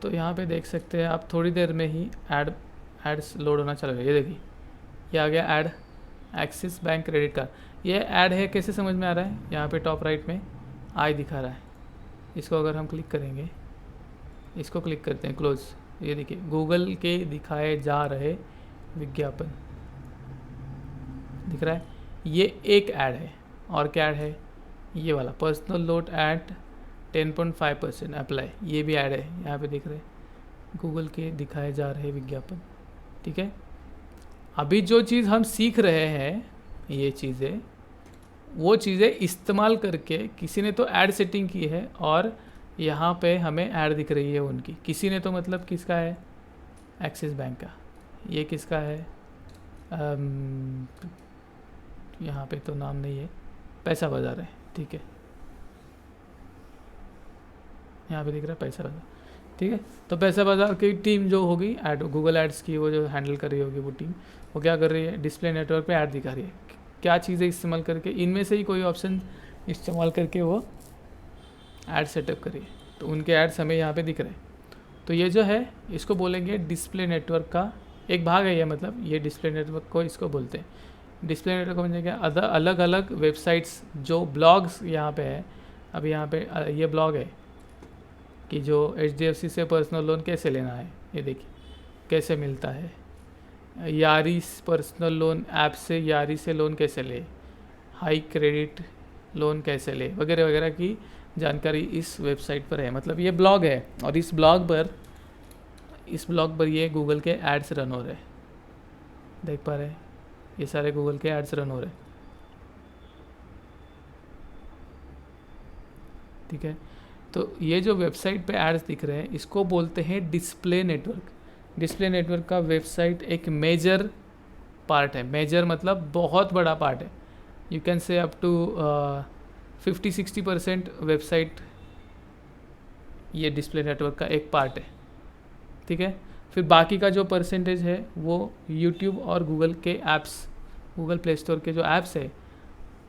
तो यहाँ पे देख सकते हैं आप, थोड़ी देर में ही एड्स लोड होना चल गया। ये देखिए, ये आ गया add, axis bank credit card, ये ऐड है, कैसे समझ में आ रहा है? यहाँ पे टॉप राइट में आई दिखा रहा है, इसको अगर हम क्लिक करेंगे, इसको क्लिक करते हैं क्लोज, ये देखिए गूगल के दिखाए जा रहे विज्ञापन दिख रहा है, ये एक ऐड है। और क्या ऐड है? ये वाला पर्सनल लोन एट 10.5% अप्लाई, ये भी ऐड है, यहाँ पे दिख रहे हैं गूगल के दिखाए जा रहे विज्ञापन। ठीक है, अभी जो चीज़ हम सीख रहे हैं, ये चीज़ें, वो चीज़ें इस्तेमाल करके किसी ने तो ऐड सेटिंग की है और यहाँ पे हमें ऐड दिख रही है उनकी। किसी ने तो मतलब किसका है? एक्सिस बैंक का। ये किसका है? यहाँ पे तो नाम नहीं है, पैसा बाज़ार है। ठीक है, यहाँ पे दिख रहा है पैसा बाज़ार। ठीक है, तो पैसा बाज़ार की टीम जो होगी ऐड, गूगल एड्स की वो जो हैंडल कर रही होगी वो टीम, वो क्या कर रही है? डिस्प्ले नेटवर्क पे ऐड दिखा रही है। क्या चीज़ें इस्तेमाल करके, इनमें से ही कोई ऑप्शन इस्तेमाल करके वो ऐड सेटअप करिए, तो उनके एड्स हमें यहाँ पे दिख रहे हैं। तो ये जो है इसको बोलेंगे डिस्प्ले नेटवर्क का एक भाग है ये, मतलब ये डिस्प्ले नेटवर्क को इसको बोलते हैं। डिस्प्ले नेटवर्क बन जाएगा अलग अलग वेबसाइट्स, जो ब्लॉग्स यहाँ पे है। अब यहाँ पे ये ब्लॉग है कि जो HDFC से पर्सनल लोन कैसे लेना है, ये देखिए कैसे मिलता है, यारी पर्सनल लोन ऐप से यारी से लोन कैसे ले, हाई क्रेडिट लोन कैसे ले, वगैरह वगैरह की जानकारी इस वेबसाइट पर है। मतलब ये ब्लॉग है और इस ब्लॉग पर ये गूगल के एड्स रन हो रहे हैं, देख पा रहे हैं, ये सारे गूगल के एड्स रन हो रहे हैं। ठीक है, तो ये जो वेबसाइट पे एड्स दिख रहे हैं इसको बोलते हैं डिस्प्ले नेटवर्क। डिस्प्ले नेटवर्क का वेबसाइट एक मेजर पार्ट है, मेजर मतलब बहुत बड़ा पार्ट है। You can say up to 50-60% website ये डिस्प्ले नेटवर्क का एक पार्ट है। ठीक है, फिर बाकी का जो परसेंटेज है वो यूट्यूब और गूगल के ऐप्स, गूगल प्ले स्टोर के जो ऐप्स है,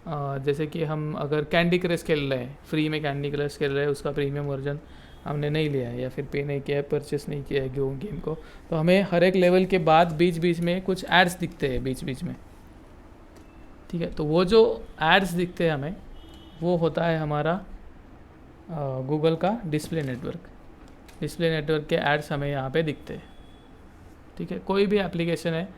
जैसे कि हम अगर कैंडी क्रश खेल रहे हैं, फ्री में कैंडी क्रश खेल रहे हैं, उसका प्रीमियम वर्जन हमने नहीं लिया है या फिर पे नहीं किया है, परचेस नहीं किया है गेम को, तो हमें हर एक लेवल के बाद बीच बीच में कुछ एड्स दिखते हैं बीच बीच में। ठीक है, तो वो जो एड्स दिखते हैं हमें, वो होता है हमारा गूगल का डिस्प्ले नेटवर्क। डिस्प्ले नेटवर्क के एड्स हमें यहाँ पे दिखते हैं। ठीक है, कोई भी एप्लीकेशन है,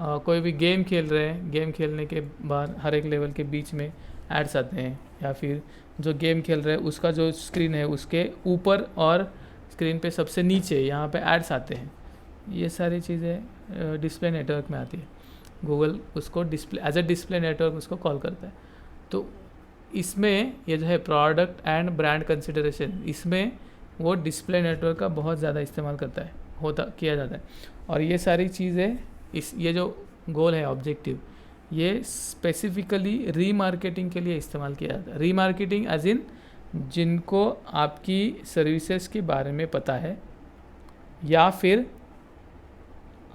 कोई भी गेम खेल रहे हैं, गेम खेलने के बाद हर एक लेवल के बीच में एड्स आते हैं, या फिर जो गेम खेल रहे हैं उसका जो स्क्रीन है उसके ऊपर और स्क्रीन पे सबसे नीचे यहाँ पे एड्स आते हैं। ये सारी चीज़ें डिस्प्ले नेटवर्क में आती है। गूगल उसको display as a display network उसको कॉल करता है। तो इसमें ये जो है प्रोडक्ट एंड ब्रांड कंसिडरेशन, इसमें वो डिस्प्ले नेटवर्क का बहुत ज़्यादा इस्तेमाल किया जाता है। और ये सारी चीज़ें ये जो गोल है, ऑब्जेक्टिव, ये स्पेसिफिकली रीमार्केटिंग के लिए इस्तेमाल किया जाता है। रीमार्केटिंग एज इन जिनको आपकी सर्विसेज के बारे में पता है, या फिर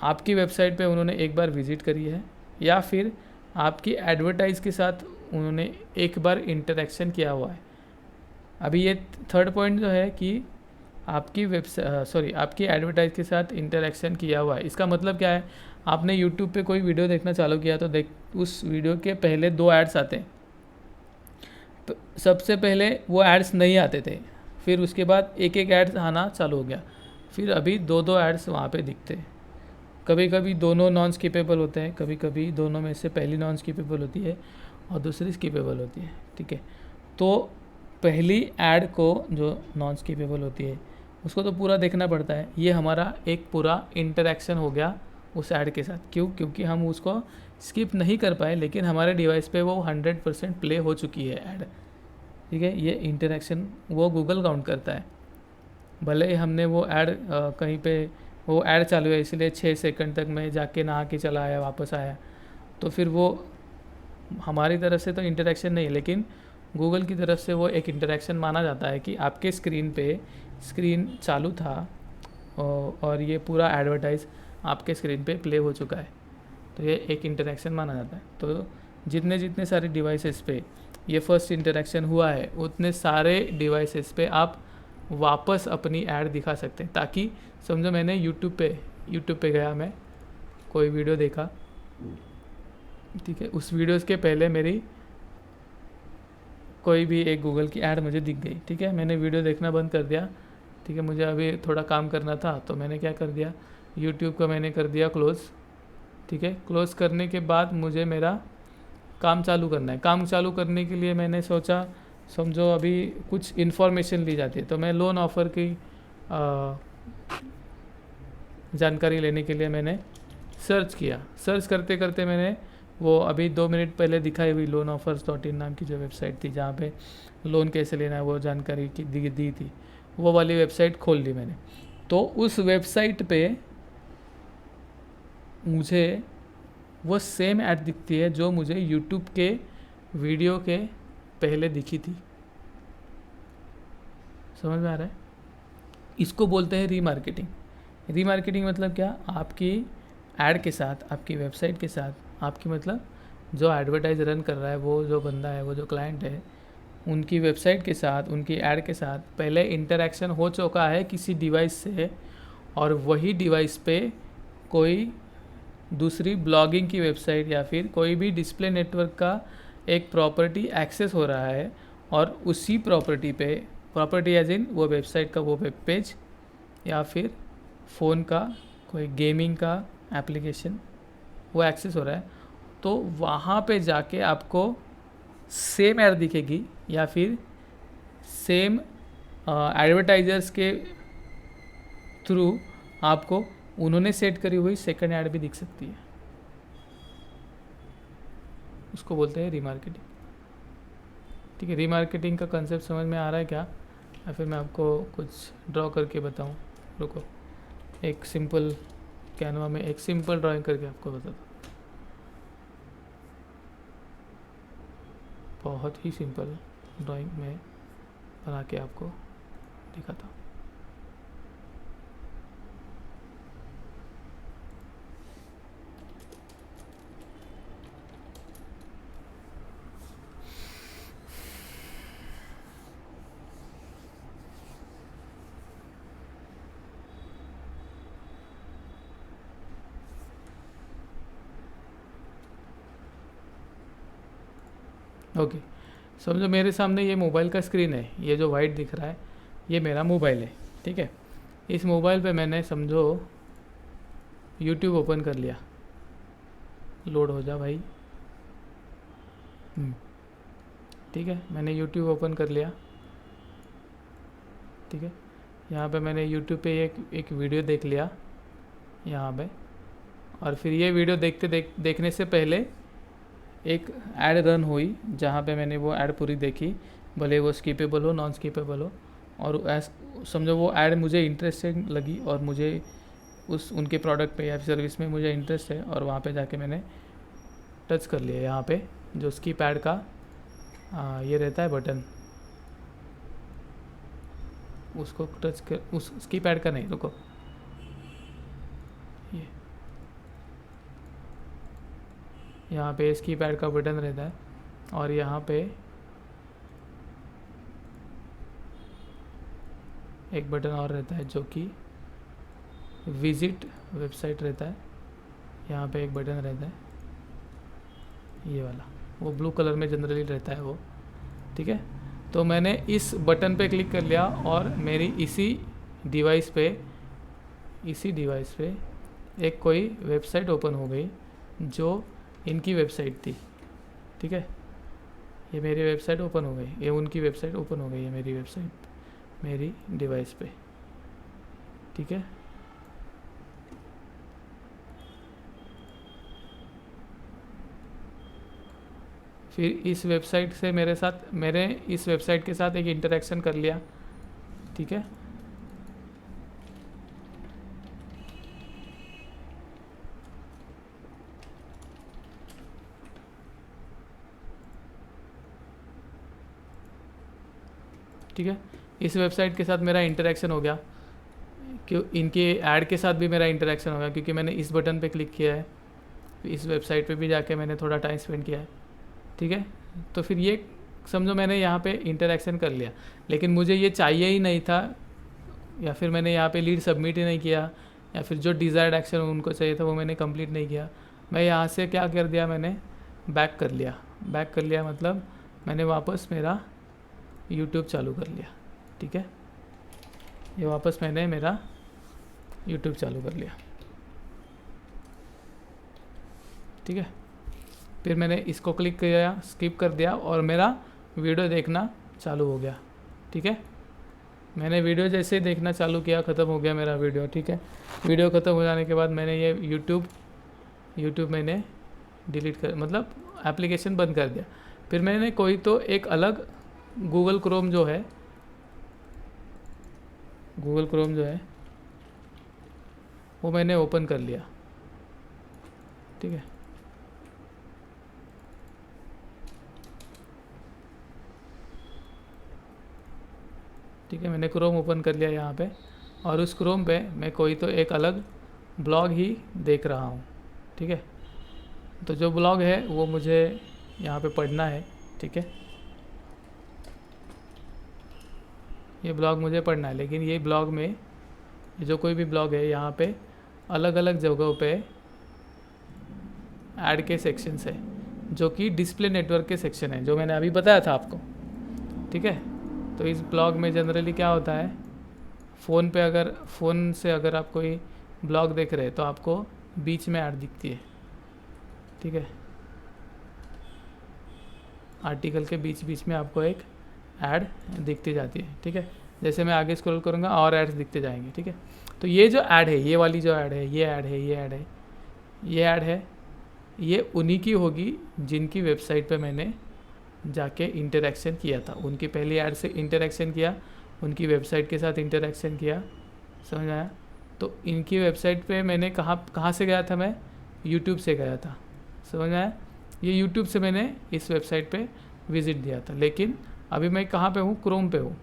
आपकी वेबसाइट पे उन्होंने एक बार विज़िट करी है, या फिर आपकी एडवर्टाइज के साथ उन्होंने एक बार इंटरेक्शन किया हुआ है। अभी ये थर्ड पॉइंट जो है कि आपकी एडवर्टाइज के साथ इंटरेक्शन किया हुआ है, इसका मतलब क्या है? आपने यूट्यूब पे कोई वीडियो देखना चालू किया तो उस वीडियो के पहले 2 एड्स आते हैं। तो सबसे पहले वो एड्स नहीं आते थे, फिर उसके बाद एक एड्स आना चालू हो गया, फिर अभी 2 एड्स वहाँ पे दिखते हैं। कभी कभी दोनों नॉन स्किपेबल होते हैं, कभी कभी दोनों में से पहली नॉन स्किपेबल होती है और दूसरी स्किपेबल होती है। ठीक है, तो पहली ऐड को जो नॉन स्किपेबल होती है उसको तो पूरा देखना पड़ता है। ये हमारा एक पूरा इंटरेक्शन हो गया उस ऐड के साथ। क्योंकि हम उसको स्किप नहीं कर पाए, लेकिन हमारे डिवाइस पे वो 100% प्ले हो चुकी है ऐड। ठीक है, ये इंटरेक्शन वो गूगल काउंट करता है। भले हमने वो ऐड कहीं पे वो ऐड चालू है, इसलिए 6 सेकंड तक मैं जाके नहा के चला आया, वापस आया, तो फिर वो हमारी तरफ से तो इंटरेक्शन नहीं है, लेकिन गूगल की तरफ से वो एक इंटरेक्शन माना जाता है कि आपके स्क्रीन चालू था और ये पूरा एडवर्टाइज आपके स्क्रीन पे प्ले हो चुका है, तो ये एक इंटरेक्शन माना जाता है। तो जितने सारे डिवाइसेस पे ये फर्स्ट इंटरेक्शन हुआ है, उतने सारे डिवाइसेस पे आप वापस अपनी ऐड दिखा सकते हैं। ताकि समझो मैंने यूट्यूब पे गया, मैं कोई वीडियो देखा, ठीक है, उस वीडियोस के पहले मेरी कोई भी एक गूगल की ऐड मुझे दिख गई। ठीक है, मैंने वीडियो देखना बंद कर दिया। ठीक है, मुझे अभी थोड़ा काम करना था तो मैंने क्या कर दिया, यूट्यूब को मैंने कर दिया क्लोज़। ठीक है, क्लोज़ करने के बाद मुझे मेरा काम चालू करना है। काम चालू करने के लिए मैंने सोचा, समझो अभी कुछ इन्फॉर्मेशन ली जाती है, तो मैं लोन ऑफ़र की जानकारी लेने के लिए मैंने सर्च किया। सर्च करते करते मैंने वो अभी 2 मिनट पहले दिखाई हुई loanOffers.in नाम की जो वेबसाइट थी, जहाँ पे लोन कैसे लेना है वो जानकारी की दी थी, वो वाली वेबसाइट खोल ली मैंने। तो उस वेबसाइट पे मुझे वो सेम ऐड दिखती है जो मुझे यूट्यूब के वीडियो के पहले दिखी थी। समझ में आ रहा है? इसको बोलते हैं रीमार्केटिंग। रीमार्केटिंग मतलब क्या, आपकी ऐड के साथ, आपकी वेबसाइट के साथ, आपकी मतलब जो एडवर्टाइज रन कर रहा है, वो जो बंदा है, वो जो क्लाइंट है, उनकी वेबसाइट के साथ, उनकी ऐड के साथ पहले इंटरेक्शन हो चुका है किसी डिवाइस से, और वही डिवाइस पे कोई दूसरी ब्लॉगिंग की वेबसाइट या फिर कोई भी डिस्प्ले नेटवर्क का एक प्रॉपर्टी एक्सेस हो रहा है, और उसी प्रॉपर्टी पे, प्रॉपर्टी एज इन वो वेबसाइट का वो वेब पेज या फिर फ़ोन का कोई गेमिंग का एप्लीकेशन वो एक्सेस हो रहा है, तो वहाँ पे जाके आपको सेम ऐड दिखेगी या फिर सेम एडवर्टाइजर्स के थ्रू आपको उन्होंने सेट करी हुई सेकंड ऐड भी दिख सकती है। उसको बोलते हैं रीमार्केटिंग। ठीक है, रीमार्केटिंग का कंसेप्ट समझ में आ रहा है क्या, या फिर मैं आपको कुछ ड्रॉ करके बताऊं? रुको, एक सिंपल कैनवा में एक सिंपल ड्राइंग करके आपको बताता हूँ, बहुत ही सिंपल ड्राइंग में बना के आपको दिखाता हूँ। ओके, समझो मेरे सामने ये मोबाइल का स्क्रीन है, ये जो वाइट दिख रहा है ये मेरा मोबाइल है। ठीक है, इस मोबाइल पे मैंने समझो यूट्यूब ओपन कर लिया। लोड हो जा भाई। ठीक है, मैंने यूट्यूब ओपन कर लिया। ठीक है, यहाँ पे मैंने यूट्यूब पे एक वीडियो देख लिया यहाँ पे, और फिर ये वीडियो देखने से पहले एक ऐड रन हुई जहाँ पे मैंने वो ऐड पूरी देखी, भले वो स्किपेबल हो, नॉन स्किपेबल हो, और समझो वो ऐड मुझे इंटरेस्टिंग लगी और मुझे उस उनके प्रोडक्ट पे या सर्विस में मुझे इंटरेस्ट है, और वहाँ पे जाके मैंने टच कर लिया। यहाँ पे जो स्किप ऐड का ये रहता है बटन, उसको टच कर, उस स्किप ऐड का नहीं, रुको, ये यहाँ पे स्किप ऐड का बटन रहता है, और यहाँ पे एक बटन और रहता है जो कि विजिट वेबसाइट रहता है। यहाँ पे एक बटन रहता है ये वाला, वो ब्लू कलर में जनरली रहता है वो। ठीक है, तो मैंने इस बटन पे क्लिक कर लिया और मेरी इसी डिवाइस पे एक कोई वेबसाइट ओपन हो गई जो इनकी वेबसाइट थी। ठीक है, ये मेरी वेबसाइट ओपन हो गई, ये उनकी वेबसाइट ओपन हो गई है, मेरी वेबसाइट मेरी डिवाइस पे। ठीक है, फिर इस वेबसाइट से मैंने इस वेबसाइट के साथ एक इंटरेक्शन कर लिया। ठीक है, ठीक है, इस वेबसाइट के साथ मेरा इंटरेक्शन हो गया, क्यों इनके ऐड के साथ भी मेरा इंटरेक्शन हो गया क्योंकि मैंने इस बटन पे क्लिक किया है, इस वेबसाइट पे भी जाके मैंने थोड़ा टाइम स्पेंड किया है। ठीक है, तो फिर ये समझो मैंने यहाँ पे इंटरेक्शन कर लिया, लेकिन मुझे ये चाहिए ही नहीं था, या फिर मैंने यहाँ पे लीड सबमिट ही नहीं किया, या फिर जो डिज़ायर्ड एक्शन उनको चाहिए था वो मैंने कंप्लीट नहीं किया। मैं यहाँ से क्या कर दिया, मैंने बैक कर लिया। बैक कर लिया मतलब मैंने वापस मेरा यूट्यूब चालू कर लिया। ठीक है, ये वापस मैंने मेरा यूट्यूब चालू कर लिया। ठीक है, फिर मैंने इसको क्लिक किया, स्किप कर दिया और मेरा वीडियो देखना चालू हो गया। ठीक है, मैंने वीडियो जैसे देखना चालू किया, ख़त्म हो गया मेरा वीडियो। ठीक है, वीडियो ख़त्म हो जाने के बाद मैंने ये यूट्यूब मैंने डिलीट कर, मतलब एप्लीकेशन बंद कर दिया। फिर मैंने कोई तो एक अलग गूगल क्रोम जो है वो मैंने ओपन कर लिया। ठीक है, ठीक है, मैंने क्रोम ओपन कर लिया यहाँ पे, और उस क्रोम पे मैं कोई तो एक अलग ब्लॉग ही देख रहा हूँ। ठीक है, तो जो ब्लॉग है वो मुझे यहाँ पे पढ़ना है। ठीक है, ये ब्लॉग मुझे पढ़ना है, लेकिन ये ब्लॉग में, ये जो कोई भी ब्लॉग है, यहाँ पे अलग अलग जगहों पे ऐड के सेक्शंस है, जो कि डिस्प्ले नेटवर्क के सेक्शन है, जो मैंने अभी बताया था आपको। ठीक है, तो इस ब्लॉग में जनरली क्या होता है, फ़ोन से अगर आप कोई ब्लॉग देख रहे हैं तो आपको बीच में ऐड दिखती है। ठीक है, आर्टिकल के बीच में आपको एक ऐड दिखती जाती है। ठीक है, जैसे मैं आगे स्क्रॉल करूँगा और ऐड्स दिखते जाएंगे। ठीक है, तो ये जो ऐड है, ये वाली जो ऐड है, ये ऐड है, ये उन्हीं की होगी जिनकी वेबसाइट पे मैंने जाके इंटरेक्शन किया था। उनकी पहली ऐड से इंटरेक्शन किया, उनकी वेबसाइट के साथ इंटरेक्शन किया, समझ आया। तो इनकी वेबसाइट पे मैंने कहाँ से गया था, मैं यूट्यूब से गया था, समझ आया। ये यूट्यूब से मैंने इस वेबसाइट पे विज़िट दिया था, लेकिन अभी मैं कहाँ पे हूँ, क्रोम पे हूँ,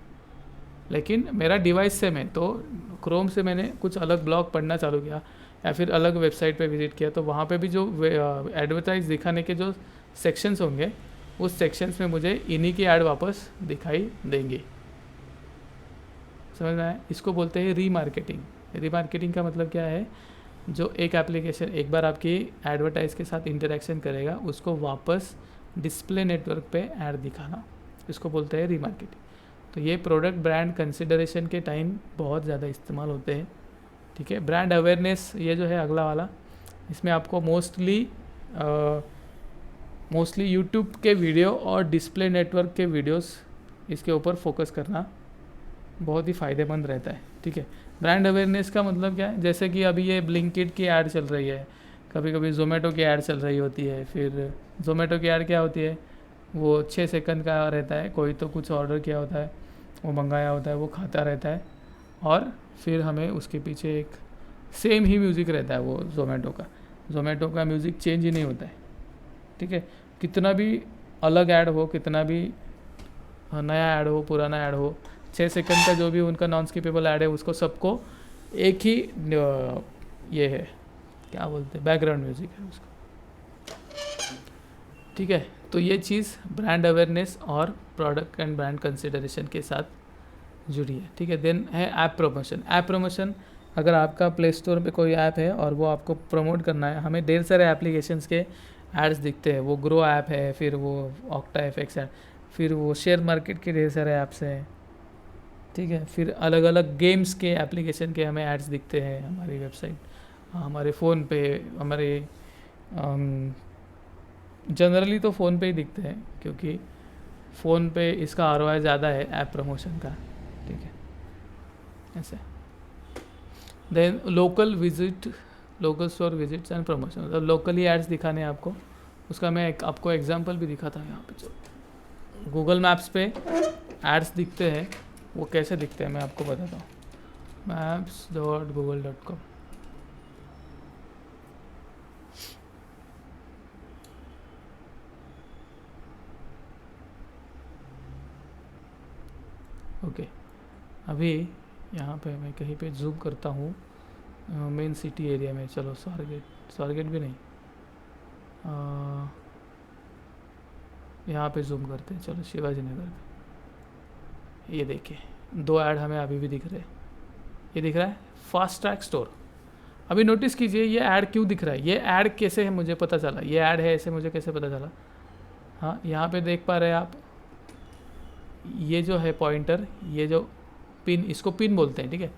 लेकिन मेरा डिवाइस से मैं तो क्रोम से मैंने कुछ अलग ब्लॉग पढ़ना चालू किया या फिर अलग वेबसाइट पे विज़िट किया, तो वहाँ पे भी जो एडवर्टाइज दिखाने के जो सेक्शंस होंगे, उस सेक्शंस में मुझे इन्हीं की ऐड वापस दिखाई देंगे, समझ में आया। इसको बोलते हैं रीमार्केटिंग। रीमार्केटिंग का मतलब क्या है, जो एक एप्लीकेशन एक बार आपकी एडवर्टाइज के साथ इंटरेक्शन करेगा, उसको वापस डिस्प्ले नेटवर्क पे ऐड दिखाना, इसको बोलते हैं रीमार्केटिंग। तो ये प्रोडक्ट ब्रांड कंसिडरेशन के टाइम बहुत ज़्यादा इस्तेमाल होते हैं। ठीक है, ब्रांड अवेयरनेस, ये जो है अगला वाला, इसमें आपको मोस्टली यूट्यूब के वीडियो और डिस्प्ले नेटवर्क के वीडियोस, इसके ऊपर फोकस करना बहुत ही फ़ायदेमंद रहता है। ठीक है, ब्रांड अवेयरनेस का मतलब क्या है, जैसे कि अभी ये ब्लिंकिट की ऐड चल रही है, कभी कभी ज़ोमेटो की ऐड चल रही होती है। फिर ज़ोमेटो की ऐड क्या होती है, वो 6 सेकंड का रहता है, कोई तो कुछ ऑर्डर किया होता है, वो मंगाया होता है, वो खाता रहता है, और फिर हमें उसके पीछे एक सेम ही म्यूज़िक रहता है। वो ज़ोमेटो का म्यूज़िक चेंज ही नहीं होता है। ठीक है, कितना भी अलग ऐड हो, कितना भी नया ऐड हो, पुराना ऐड हो, 6 सेकंड का जो भी उनका नॉन स्किपेबल ऐड है, उसको सबको एक ही ये है, क्या बोलते हैं, बैकग्राउंड म्यूज़िक है उसको। ठीक है, तो ये चीज़ ब्रांड अवेयरनेस और प्रोडक्ट एंड ब्रांड कंसिडरेशन के साथ जुड़ी है। ठीक है, देन है ऐप प्रमोशन। ऐप प्रमोशन, अगर आपका प्ले स्टोर पे कोई ऐप है और वो आपको प्रमोट करना है, हमें ढेर सारे एप्लीकेशंस के एड्स दिखते हैं। वो ग्रो ऐप है, फिर वो ऑक्टा एफएक्स है, फिर वो शेयर मार्केट के ढेर सारे ऐप्स हैं। ठीक है, फिर अलग अलग गेम्स के एप्लीकेशन के हमें एड्स दिखते हैं हमारी वेबसाइट, हमारे फ़ोन पे, हमारे जनरली तो फ़ोन पे ही दिखते हैं, क्योंकि फ़ोन पे इसका आरओआई ज़्यादा है ऐप प्रमोशन का। ठीक है, ऐसे। Then local store visits and promotion, मतलब लोकली एड्स दिखाने हैं आपको। उसका मैं आपको एग्जांपल भी दिखाता हूँ यहाँ पे। जो गूगल मैप्स पे एड्स दिखते हैं, वो कैसे दिखते हैं मैं आपको बताता हूँ। maps.google.com। ओके, अभी यहाँ पे मैं कहीं पे जूम करता हूँ मेन सिटी एरिया में। चलो स्वारगेट भी नहीं, यहाँ पे जूम करते हैं। चलो शिवाजी नगर पे, ये देखिए 2 ऐड हमें अभी भी दिख रहे हैं। ये दिख रहा है फास्ट ट्रैक स्टोर। अभी नोटिस कीजिए ये ऐड क्यों दिख रहा है, ये ऐड कैसे है मुझे पता चला, ये ऐड है ऐसे मुझे कैसे पता चला। हाँ यहाँ पे देख पा रहे हैं आप, ये जो है पॉइंटर, ये जो पिन, इसको पिन बोलते हैं, ठीक है।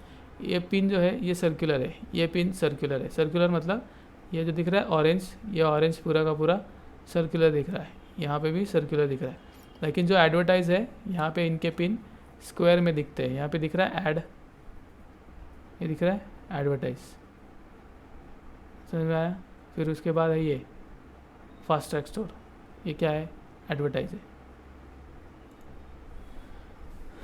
ये पिन जो है ये सर्कुलर है, ये पिन सर्कुलर है। सर्कुलर मतलब ये जो दिख रहा है ऑरेंज, ये ऑरेंज पूरा का पूरा सर्कुलर दिख रहा है, यहाँ पे भी सर्कुलर दिख रहा है। लेकिन जो एडवर्टाइज है यहाँ पे इनके पिन स्क्वायर में दिखते हैं। यहाँ पे दिख रहा है ऐड, ये दिख रहा है एडवर्टाइज, समझ में आया। फिर उसके बाद है ये फास्ट ट्रैक स्टोर, ये क्या है, एडवर्टाइज है।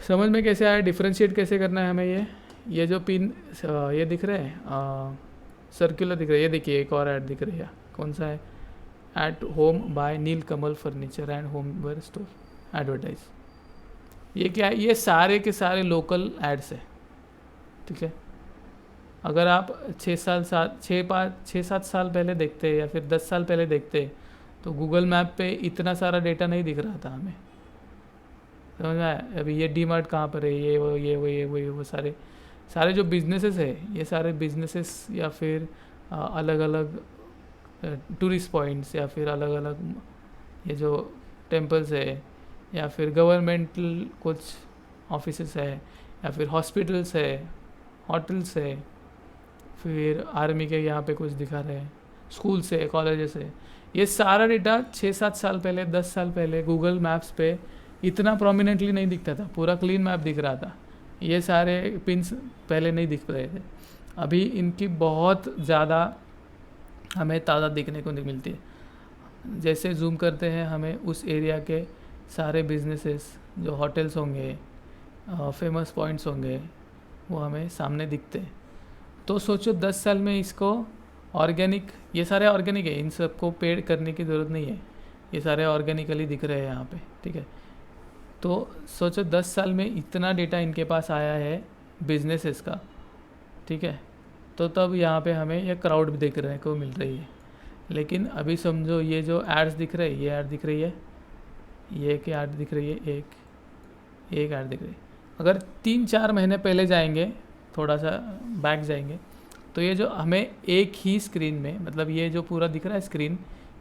समझ में कैसे आया, डिफ्रेंशिएट कैसे करना है हमें। ये जो पिन ये दिख रहे हैं सर्कुलर दिख रहा है, ये देखिए एक और ऐड दिख रही है, कौन सा है, at home by Neel Kamal furniture and homeware store advertise. ये क्या है, ये सारे के सारे लोकल एड्स है, ठीक है। अगर आप 6-7 साल पहले देखते या फिर 10 साल पहले देखते तो गूगल मैप पे इतना सारा डेटा नहीं दिख रहा था हमें, समझ में आया। अभी ये डी मार्ट कहाँ पर है, वो सारे जो बिजनेसेस है, ये सारे बिजनेसेस या फिर अलग अलग टूरिस्ट पॉइंट्स या फिर अलग अलग ये जो टेम्पल्स है या फिर गवर्नमेंटल कुछ ऑफिसेस है या फिर हॉस्पिटल्स है, होटल्स है, फिर आर्मी के यहाँ पे कुछ दिखा रहे हैं, स्कूल्स है, कॉलेजेस है, ये सारा डेटा 6-7 साल पहले 10 साल पहले गूगल मैप्स पे इतना प्रोमिनेंटली नहीं दिखता था, पूरा क्लीन मैप दिख रहा था। ये सारे पिंस पहले नहीं दिख रहे थे, अभी इनकी बहुत ज़्यादा हमें तादाद दिखने को नहीं मिलती है। जैसे जूम करते हैं हमें उस एरिया के सारे बिजनेसेस, जो होटल्स होंगे, फेमस पॉइंट्स होंगे, वो हमें सामने दिखते हैं। तो सोचो 10 साल में इसको ऑर्गेनिक, ये सारे ऑर्गेनिक है, इन सबको पेड करने की ज़रूरत नहीं है, ये सारे ऑर्गेनिकली दिख रहे हैं यहाँ पे, ठीक है। तो सोचो 10 साल में इतना डेटा इनके पास आया है बिजनेसेस का, ठीक है। तो तब यहाँ पे हमें ये क्राउड भी देखने को मिल रही है। लेकिन अभी समझो ये जो एड्स दिख रहे हैं, ये ऐड दिख रही है, ये एक ऐड दिख रही है, एक ऐड दिख रही है। अगर 3-4 महीने पहले जाएंगे, थोड़ा सा बैक जाएंगे, तो ये जो हमें एक ही स्क्रीन में, मतलब ये जो पूरा दिख रहा है स्क्रीन,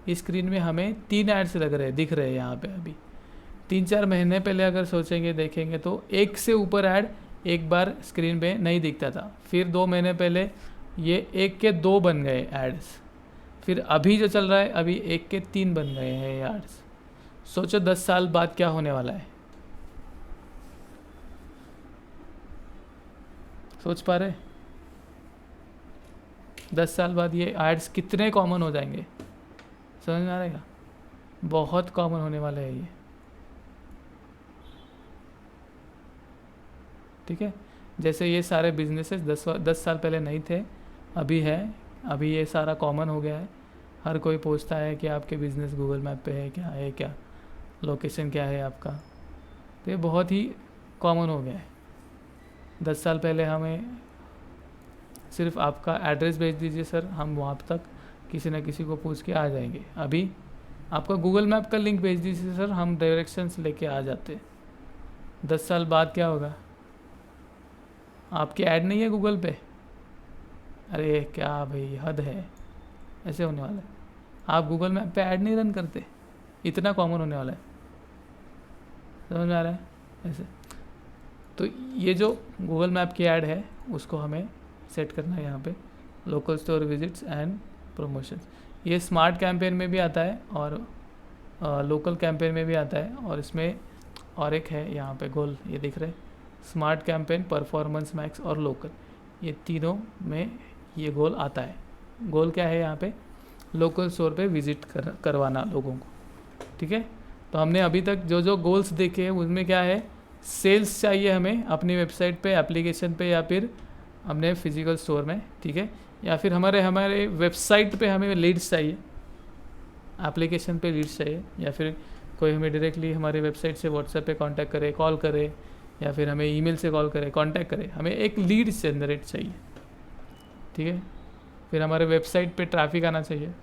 इस स्क्रीन में हमें 3 एड्स लग रहे हैं, दिख रहे हैं यहाँ पे। अभी 3-4 महीने पहले अगर सोचेंगे देखेंगे तो एक से ऊपर ऐड एक बार स्क्रीन पे नहीं दिखता था। फिर 2 महीने पहले ये 1 के 2 बन गए एड्स, फिर अभी जो चल रहा है अभी 1 के 3 बन गए हैं ये एड्स। सोचो 10 साल बाद क्या होने वाला है, सोच पा रहे? 10 साल बाद ये एड्स कितने कॉमन हो जाएंगे, समझ में आ रहेगा? बहुत कॉमन होने वाला है ये, ठीक है। जैसे ये सारे बिजनेसेस 10 साल पहले नहीं थे, अभी है, अभी ये सारा कॉमन हो गया है। हर कोई पूछता है कि आपके बिज़नेस गूगल मैप पे है क्या, लोकेशन क्या है आपका। तो ये बहुत ही कॉमन हो गया है। 10 साल पहले हमें सिर्फ आपका एड्रेस भेज दीजिए सर, हम वहाँ तक किसी न किसी को पूछ के आ जाएंगे। अभी आपका गूगल मैप का लिंक भेज दीजिए सर, हम डायरेक्शंस लेके आ जाते। 10 साल बाद क्या होगा? आपकी ऐड नहीं है गूगल पे? अरे क्या भाई, हद है, ऐसे होने वाला है। आप गूगल मैप पे ऐड नहीं रन करते, इतना कॉमन होने वाला है, समझ में आ रहा है? ऐसे तो ये जो गूगल मैप की ऐड है उसको हमें सेट करना है यहाँ पे, local store visits and promotions. ये स्मार्ट कैंपेन में भी आता है और लोकल कैंपेन में भी आता है, और इसमें और एक है यहाँ पे गोल, ये दिख रहे हैं, स्मार्ट कैंपेन, परफॉर्मेंस मैक्स और लोकल, ये तीनों में ये गोल आता है। गोल क्या है यहाँ पे? लोकल स्टोर पे विजिट करवाना लोगों को, ठीक है। तो हमने अभी तक जो जो गोल्स देखे हैं उसमें क्या है, सेल्स चाहिए हमें अपनी वेबसाइट पे, एप्लीकेशन पे, या फिर हमने फिजिकल स्टोर में, ठीक है, या फिर हमारे वेबसाइट पे हमें लीड्स चाहिए, एप्लीकेशन पे लीड्स चाहिए, या फिर कोई हमें डायरेक्टली हमारे वेबसाइट से व्हाट्सएप पे कांटेक्ट करे, कॉल करे, या फिर हमें ईमेल से कॉल करे, कांटेक्ट करे, हमें एक लीड जनरेट चाहिए, ठीक है। फिर हमारे वेबसाइट पे ट्रैफिक आना चाहिए,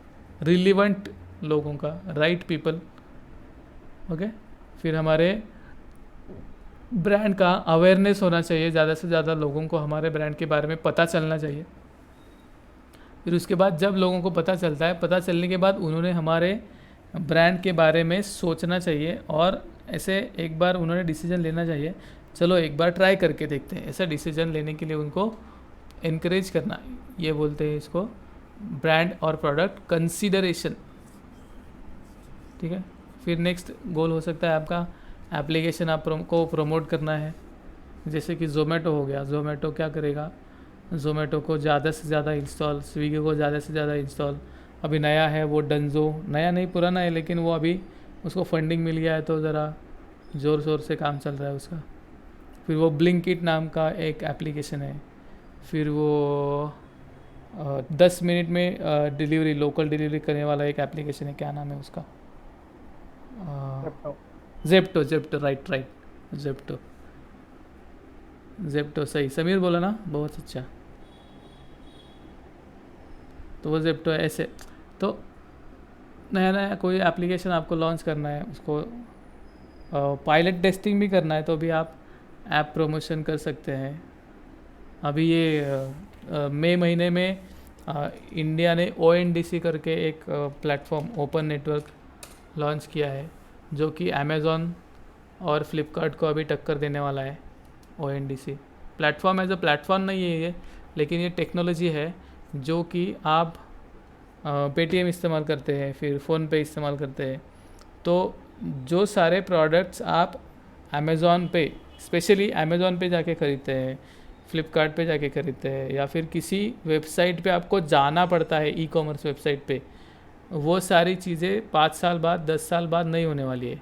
रिलीवेंट लोगों का, राइट पीपल, ओके। फिर हमारे ब्रांड का अवेयरनेस होना चाहिए, ज़्यादा से ज़्यादा लोगों को हमारे ब्रांड के बारे में पता चलना चाहिए। फिर उसके बाद जब लोगों को पता चलता है, पता चलने के बाद उन्होंने हमारे ब्रांड के बारे में सोचना चाहिए और ऐसे एक बार उन्होंने डिसीजन लेना चाहिए, चलो एक बार ट्राई करके देखते हैं। ऐसा डिसीजन लेने के लिए उनको इनक्रेज करना, ये बोलते हैं इसको ब्रांड और प्रोडक्ट कंसीडरेशन। ठीक है। फिर नेक्स्ट गोल हो सकता है आपका एप्लीकेशन को प्रमोट करना है। जैसे कि ज़ोमैटो हो गया, ज़ोमैटो क्या करेगा, ज़ोमैटो को ज़्यादा से ज़्यादा इंस्टॉल, स्विगी को ज़्यादा से ज़्यादा इंस्टॉल। अभी नया है वो डंजो, नया नहीं पुराना है, लेकिन वो अभी उसको फंडिंग मिल गया है तो ज़रा ज़ोर शोर से काम चल रहा है उसका। फिर वो ब्लिंकिट नाम का एक एप्लीकेशन है। फिर वो 10 मिनट में डिलीवरी, लोकल डिलीवरी करने वाला एक एप्लीकेशन है, क्या नाम है उसका, Zepto, Zepto, right right, Zepto, Zepto, सही समीर बोला ना, बहुत अच्छा। तो वो जेप्टो है। ऐसे तो नया नया कोई एप्लीकेशन आपको लॉन्च करना है, उसको पायलट टेस्टिंग भी करना है, तो भी आप ऐप प्रमोशन कर सकते हैं। अभी ये मई महीने में इंडिया ने ONDC करके एक प्लेटफॉर्म, ओपन नेटवर्क लॉन्च किया है, जो कि अमेज़ॉन और फ्लिपकार्ट को अभी टक्कर देने वाला है। ONDC platform as a platform नहीं है ये, लेकिन ये टेक्नोलॉजी है जो कि आप पेटीएम इस्तेमाल करते हैं, फिर फ़ोनपे इस्तेमाल करते हैं, तो जो सारे प्रोडक्ट्स आप अमेज़ॉन पे, स्पेशली अमेज़ॉन पे जाके ख़रीदते हैं, फ्लिपकार्ट पे जाके ख़रीदते हैं, या फिर किसी वेबसाइट पे आपको जाना पड़ता है, ई-कॉमर्स वेबसाइट पे, वो सारी चीज़ें 5 साल बाद, 10 साल बाद नहीं होने वाली है।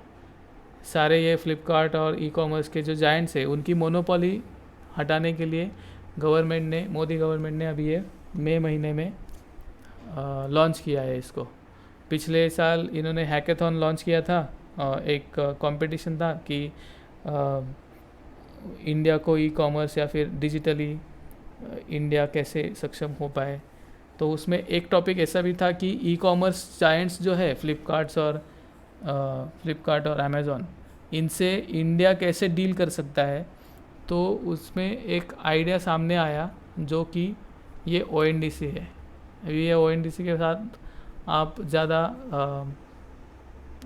सारे ये फ्लिपकार्ट और ई-कॉमर्स के जो जायंट्स हैं, उनकी मोनोपोली हटाने के लिए गवर्नमेंट ने, मोदी गवर्नमेंट ने अभी ये मई महीने में लॉन्च किया है इसको। पिछले साल इन्होंने हैकेथॉन लॉन्च किया था, एक कंपटीशन था कि इंडिया को ई-कॉमर्स या फिर डिजिटली इंडिया कैसे सक्षम हो पाए। तो उसमें एक टॉपिक ऐसा भी था कि ई-कॉमर्स जायंट्स जो है फ्लिपकार्ट और अमेज़ॉन, इनसे इंडिया कैसे डील कर सकता है। तो उसमें एक आइडिया सामने आया जो कि ये ONDC है। अभी ये ONDC के साथ आप ज़्यादा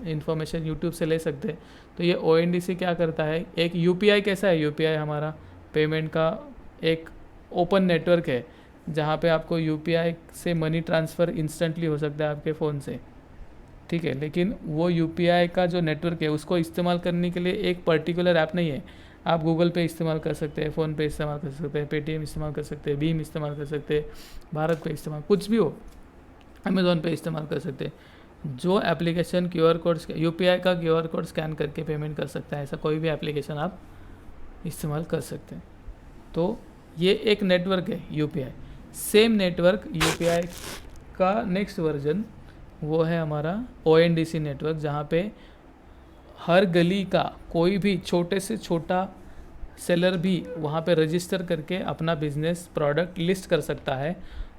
इंफॉर्मेशन यूट्यूब से ले सकते हैं। तो ये ONDC क्या करता है, एक UPI कैसा है, UPI हमारा पेमेंट का एक ओपन नेटवर्क है, जहाँ पे आपको UPI से मनी ट्रांसफ़र इंस्टेंटली हो सकता है आपके फ़ोन से। ठीक है, लेकिन वो UPI का जो नेटवर्क है उसको इस्तेमाल करने के लिए एक पर्टिकुलर ऐप नहीं है। आप गूगल पे इस्तेमाल कर सकते हैं, फ़ोन पे इस्तेमाल कर सकते हैं, पेटीएम इस्तेमाल कर सकते हैं, भीम इस्तेमाल कर सकते हैं, भारत पे इस्तेमाल, कुछ भी हो, अमेज़ॉन पे इस्तेमाल कर सकते हैं। जो एप्लीकेशन QR कोड, UPI का QR कोड स्कैन करके पेमेंट कर सकता है, ऐसा कोई भी एप्लीकेशन आप इस्तेमाल कर सकते हैं। तो ये एक नेटवर्क है UPI। सेम नेटवर्क UPI का नेक्स्ट वर्जन वो है हमारा ONDC नेटवर्क, जहाँ पे हर गली का कोई भी छोटे से छोटा सेलर भी वहाँ पे रजिस्टर करके अपना बिजनेस प्रोडक्ट लिस्ट कर सकता है,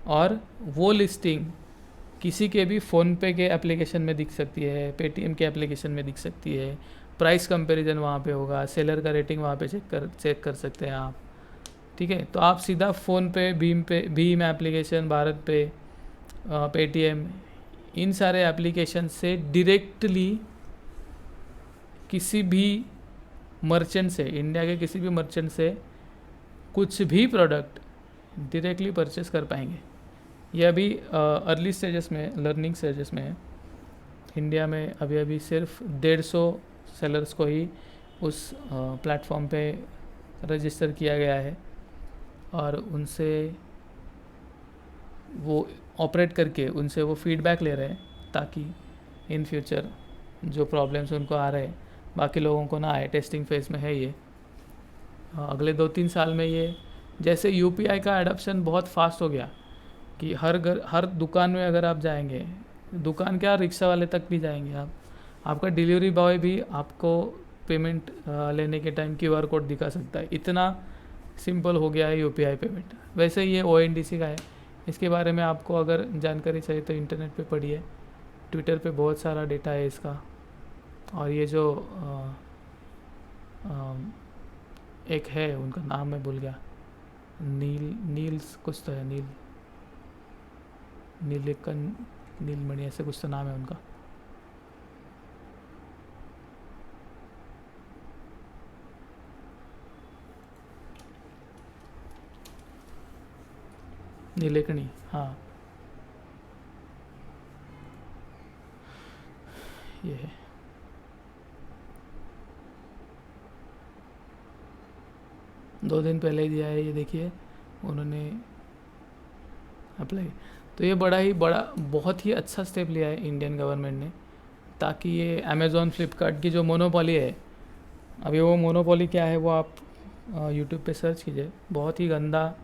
और वो लिस्टिंग किसी के भी फ़ोनपे के एप्लीकेशन में दिख सकती है, पेटीएम के एप्लीकेशन में दिख सकती है। प्राइस कंपैरिजन वहाँ पे होगा, सेलर का रेटिंग वहाँ पे चेक कर सकते हैं आप। ठीक है, तो आप सीधा फ़ोनपे, भीम एप्लीकेशन, भारत पे, पेटीएम, इन सारे एप्लीकेशन से डायरेक्टली किसी भी मर्चेंट से, इंडिया के किसी भी मर्चेंट से कुछ भी प्रोडक्ट डायरेक्टली परचेस कर पाएंगे। ये अभी अर्ली स्टेजेस में, लर्निंग स्टेजेस में है। इंडिया में अभी अभी सिर्फ 150 सेलर्स को ही उस प्लेटफॉर्म पे रजिस्टर किया गया है, और उनसे वो ऑपरेट करके उनसे वो फीडबैक ले रहे हैं, ताकि इन फ्यूचर जो प्रॉब्लम्स उनको आ रहे हैं बाकी लोगों को ना आए। टेस्टिंग फेज में है ये। अगले 2-3 साल में ये, जैसे UPI का एडॉप्शन बहुत फास्ट हो गया कि हर दुकान में अगर आप जाएंगे, दुकान क्या, रिक्शा वाले तक भी जाएंगे आप, आपका डिलीवरी बॉय भी आपको पेमेंट लेने के टाइम QR कोड दिखा सकता है। इतना सिंपल हो गया है UPI पेमेंट। वैसे ये ONDC का है। इसके बारे में आपको अगर जानकारी चाहिए तो इंटरनेट पे पढ़िए, ट्विटर पे बहुत सारा डेटा है इसका। और ये जो एक है, उनका नाम मैं भूल गया, नील्स कुछ तो है, नीलेकन नीलमणि ऐसे कुछ तो नाम है उनका। नीलेकणी, हाँ ये है। दो दिन पहले ही दिया है, ये देखिए उन्होंने अप्लाई। तो ये बड़ा बहुत ही अच्छा स्टेप लिया है इंडियन गवर्नमेंट ने, ताकि ये अमेज़ॉन फ्लिपकार्ट की जो मोनोपोली है, अभी वो मोनोपोली क्या है वो आप यूट्यूब पे सर्च कीजिए। बहुत ही गंदा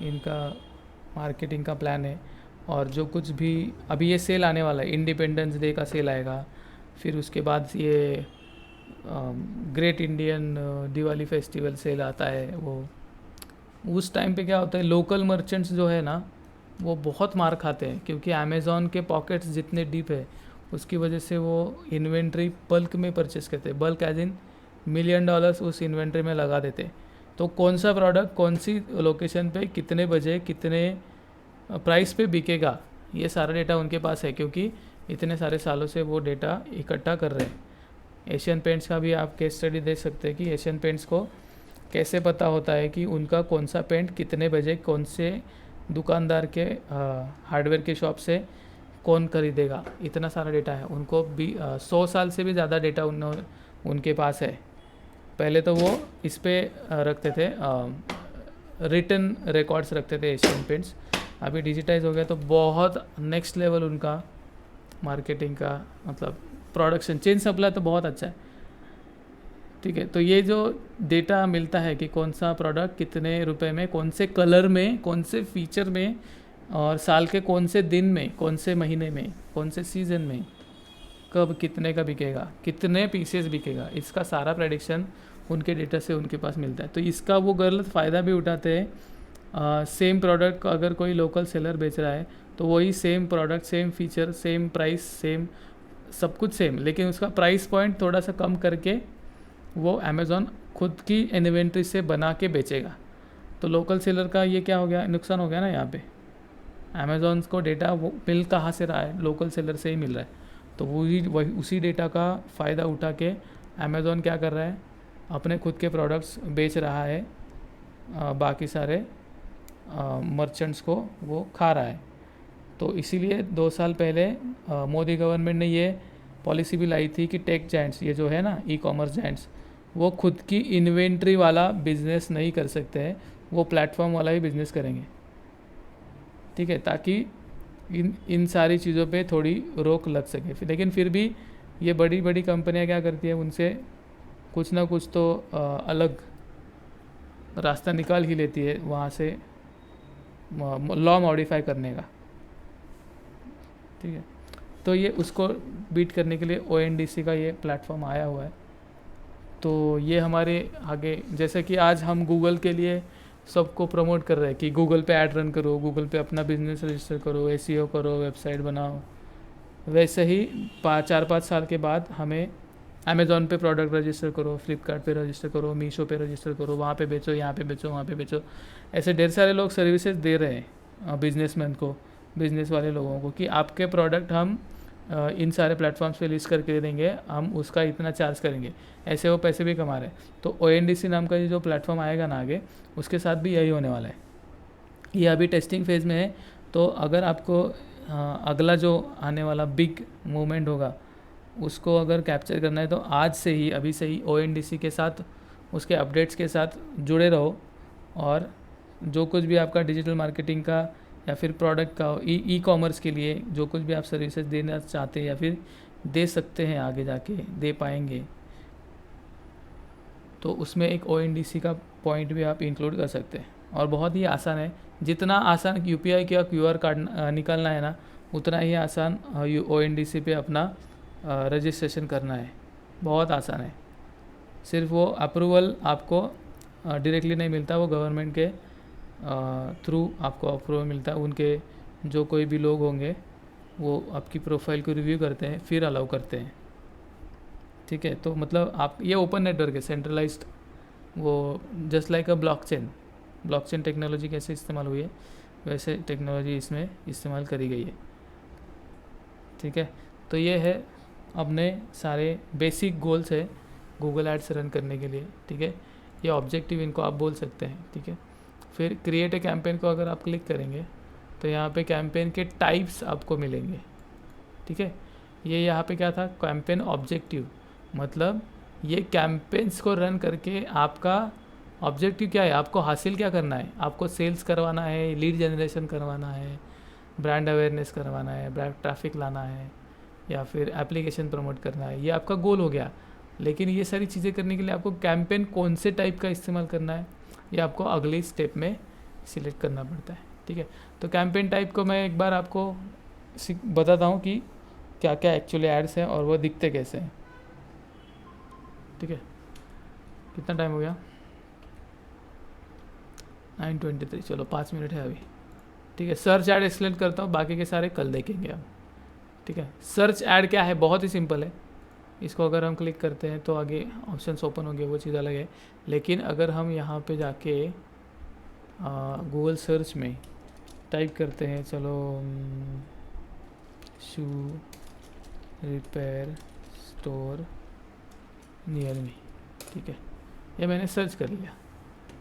इनका मार्केटिंग का प्लान है। और जो कुछ भी अभी ये सेल आने वाला है, इंडिपेंडेंस डे का सेल आएगा, फिर उसके बाद ये great Indian Diwali festival sale आता है। वो उस टाइम पे क्या होता है, लोकल मर्चेंट्स जो है ना वो बहुत मार खाते हैं, क्योंकि अमेज़ॉन के पॉकेट्स जितने डीप है उसकी वजह से वो इन्वेंट्री बल्क में परचेस करते हैं। बल्क एज इन $1 मिलियन उस इन्वेंट्री में लगा देते। तो कौन सा प्रोडक्ट कौन सी लोकेशन पे कितने बजे कितने प्राइस पे बिकेगा, ये सारा डेटा उनके पास है, क्योंकि इतने सारे सालों से वो डेटा इकट्ठा कर रहे हैं। एशियन पेंट्स का भी आप केस स्टडी देख सकते हैं कि एशियन पेंट्स को कैसे पता होता है कि उनका कौन सा पेंट कितने बजे कौन से दुकानदार के हार्डवेयर के शॉप से कौन खरीदेगा। इतना सारा डेटा है उनको भी। 100 साल से भी ज़्यादा डेटा उनके पास है। पहले तो वो इस पे रखते थे, रिटन रिकॉर्ड्स रखते थे एशियन पेंट्स। अभी डिजिटाइज हो गया तो बहुत नेक्स्ट लेवल उनका मार्केटिंग का, मतलब प्रोडक्शन चेन सप्लाई तो बहुत अच्छा है। ठीक है, तो ये जो डेटा मिलता है कि कौन सा प्रोडक्ट कितने रुपए में, कौन से कलर में, कौन से फीचर में, और साल के कौन से दिन में, कौन से महीने में, कौन से सीज़न में, कब कितने का बिकेगा, कितने पीसेस बिकेगा, इसका सारा प्रेडिक्शन उनके डेटा से उनके पास मिलता है। तो इसका वो गलत फ़ायदा भी उठाते हैं। सेम प्रोडक्ट को अगर कोई लोकल सेलर बेच रहा है तो वही same product, same feature, same price, same सब कुछ सेम, लेकिन उसका प्राइस पॉइंट थोड़ा सा कम करके वो अमेज़ॉन खुद की इन्वेंट्री से बना के बेचेगा। तो लोकल सेलर का ये क्या हो गया, नुकसान हो गया ना यहाँ पे। अमेज़ॉन को डेटा वो मिल कहाँ से रहा है, लोकल सेलर से ही मिल रहा है। तो वही उसी डेटा का फ़ायदा उठा के अमेज़ॉन क्या कर रहा है, अपने खुद के प्रोडक्ट्स बेच रहा है, बाकी सारे मर्चेंट्स को वो खा रहा है। तो इसीलिए 2 साल पहले मोदी गवर्नमेंट ने ये पॉलिसी भी लाई थी कि टेक जायंट्स, ये जो है ना ई कॉमर्स जायंट्स, वो खुद की इन्वेंट्री वाला बिजनेस नहीं कर सकते हैं, वो प्लेटफॉर्म वाला ही बिजनेस करेंगे। ठीक है, ताकि इन सारी चीज़ों पे थोड़ी रोक लग सके। लेकिन फिर भी ये बड़ी बड़ी कंपनियां क्या करती है, उनसे कुछ ना कुछ तो अलग रास्ता निकाल ही लेती है वहाँ से लॉ मॉडिफाई करने का। ठीक है, तो ये उसको बीट करने के लिए ONDC का ये प्लेटफॉर्म आया हुआ है। तो ये हमारे आगे, जैसे कि आज हम गूगल के लिए सबको प्रमोट कर रहे हैं कि गूगल पे ऐड रन करो, गूगल पे अपना बिजनेस रजिस्टर करो, SEO करो, वेबसाइट बनाओ, वैसे ही 4-5 साल के बाद हमें अमेज़ॉन पे प्रोडक्ट रजिस्टर करो, फ्लिपकार्ट पे रजिस्टर करो, मीशो पे रजिस्टर करो, वहाँ पे बेचो, यहाँ पे बेचो, वहाँ पे बेचो। ऐसे ढेर सारे लोग सर्विसेज दे रहे हैं बिजनेसमैन को, बिज़नेस वाले लोगों को, कि आपके प्रोडक्ट हम इन सारे प्लेटफॉर्म्स पे लिस्ट करके देंगे, हम उसका इतना चार्ज करेंगे। ऐसे वो पैसे भी कमा रहे हैं। तो ONDC नाम का ये जो प्लेटफॉर्म आएगा ना आगे, उसके साथ भी यही होने वाला है। ये अभी टेस्टिंग फेज़ में है। तो अगर आपको अगला जो आने वाला बिग मूवमेंट होगा उसको अगर कैप्चर करना है तो आज से ही, अभी से ही ONDC के साथ, उसके अपडेट्स के साथ जुड़े रहो। और जो कुछ भी आपका डिजिटल मार्केटिंग का या फिर प्रोडक्ट का ई कॉमर्स के लिए जो कुछ भी आप सर्विसेज देना चाहते हैं या फिर दे सकते हैं, आगे जाके दे पाएंगे, तो उसमें एक ONDC का पॉइंट भी आप इंक्लूड कर सकते हैं। और बहुत ही आसान है, जितना आसान UPI का QR कार्ड निकालना है ना, उतना ही आसान ONDC पे अपना रजिस्ट्रेशन करना है। बहुत आसान है। सिर्फ वो अप्रूवल आपको डायरेक्टली नहीं मिलता, वो गवर्नमेंट के थ्रू आपको अप्रूवल मिलता है। उनके जो कोई भी लोग होंगे वो आपकी प्रोफाइल को रिव्यू करते हैं, फिर अलाउ करते हैं। ठीक है, तो मतलब आप, ये ओपन नेटवर्क है, सेंट्रलाइज्ड, वो जस्ट लाइक अ ब्लॉकचेन टेक्नोलॉजी कैसे इस्तेमाल हुई है, वैसे टेक्नोलॉजी इसमें इस्तेमाल करी गई है। ठीक है, तो ये है अपने सारे बेसिक गोल्स है गूगल एड्स रन करने के लिए। ठीक है, ये ऑब्जेक्टिव इनको आप बोल सकते हैं। ठीक है, फिर क्रिएट ए कैंपेन को अगर आप क्लिक करेंगे तो यहाँ पे कैंपेन के टाइप्स आपको मिलेंगे। ठीक है, ये यहाँ पे क्या था, कैंपेन ऑब्जेक्टिव, मतलब ये कैंपेन्स को रन करके आपका ऑब्जेक्टिव क्या है, आपको हासिल क्या करना है, आपको सेल्स करवाना है, लीड जनरेशन करवाना है, ब्रांड अवेयरनेस करवाना है, ब्रांड ट्रैफिक लाना है, या फिर एप्लीकेशन प्रमोट करना है, ये आपका गोल हो गया। लेकिन ये सारी चीज़ें करने के लिए आपको कैंपेन कौन से टाइप का इस्तेमाल करना है ये आपको अगली स्टेप में सिलेक्ट करना पड़ता है। ठीक है, तो कैंपेन टाइप को मैं एक बार आपको बताता हूँ कि क्या क्या एक्चुअली एड्स हैं और वो दिखते कैसे हैं। ठीक है, कितना टाइम हो गया, 9:23, चलो 5 मिनट है अभी। ठीक है, सर्च ऐड एक्सप्लेन करता हूँ, बाकी के सारे कल देखेंगे हम। ठीक है, सर्च ऐड क्या है, बहुत ही सिंपल है। इसको अगर हम क्लिक करते हैं तो आगे ऑप्शंस ओपन होंगे, वो चीज़ अलग है। लेकिन अगर हम यहाँ पे जाके गूगल सर्च में टाइप करते हैं, चलो शू रिपेयर स्टोर नियर मी, ठीक है, ये मैंने सर्च कर लिया।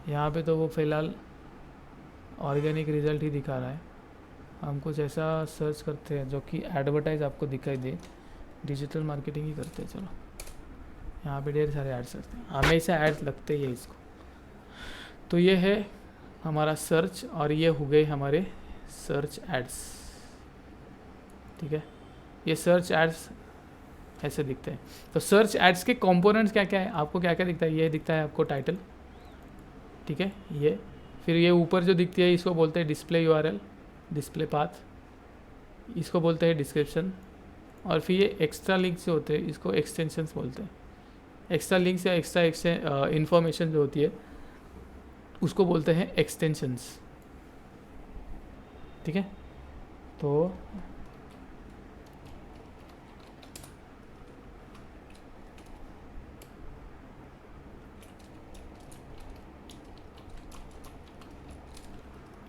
यहाँ पे तो वो फ़िलहाल ऑर्गेनिक रिज़ल्ट ही दिखा रहा है। हम कुछ ऐसा सर्च करते हैं जो कि एडवर्टाइज आपको दिखाई दे, डिजिटल मार्केटिंग ही करते हैं। चलो, यहाँ पे ढेर सारे एड्स लगते हैं, हमेशा एड्स लगते ही है इसको। तो ये है हमारा सर्च और ये हो गए हमारे सर्च एड्स। ठीक है, ये सर्च एड्स ऐसे दिखते हैं। तो सर्च एड्स के कंपोनेंट्स क्या क्या है, आपको क्या क्या दिखता है, ये दिखता है आपको टाइटल। ठीक है, ये फिर ये ऊपर जो दिखती है इसको बोलते हैं डिस्प्ले यूआरएल, डिस्प्ले पाथ, इसको बोलते हैं डिस्क्रिप्शन, और फिर ये एक्स्ट्रा लिंक्स जो होते हैं इसको एक्सटेंशंस बोलते हैं। एक्स्ट्रा लिंक्स या एक्स्ट्रा इन्फॉर्मेशन जो होती है उसको बोलते हैं एक्सटेंशंस। ठीक है, तो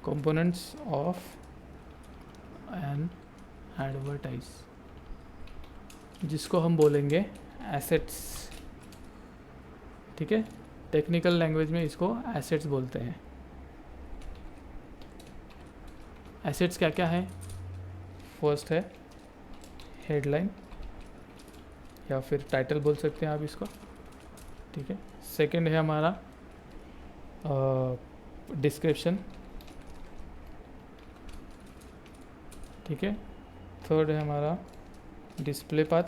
कंपोनेंट्स ऑफ एन एडवर्टाइज, जिसको हम बोलेंगे एसेट्स। ठीक है, टेक्निकल लैंग्वेज में इसको एसेट्स बोलते हैं। एसेट्स क्या क्या है, फर्स्ट है हेडलाइन या फिर टाइटल बोल सकते हैं आप इसको। ठीक है, सेकंड है हमारा डिस्क्रिप्शन। ठीक है, थर्ड है हमारा डिस्प्ले पाथ,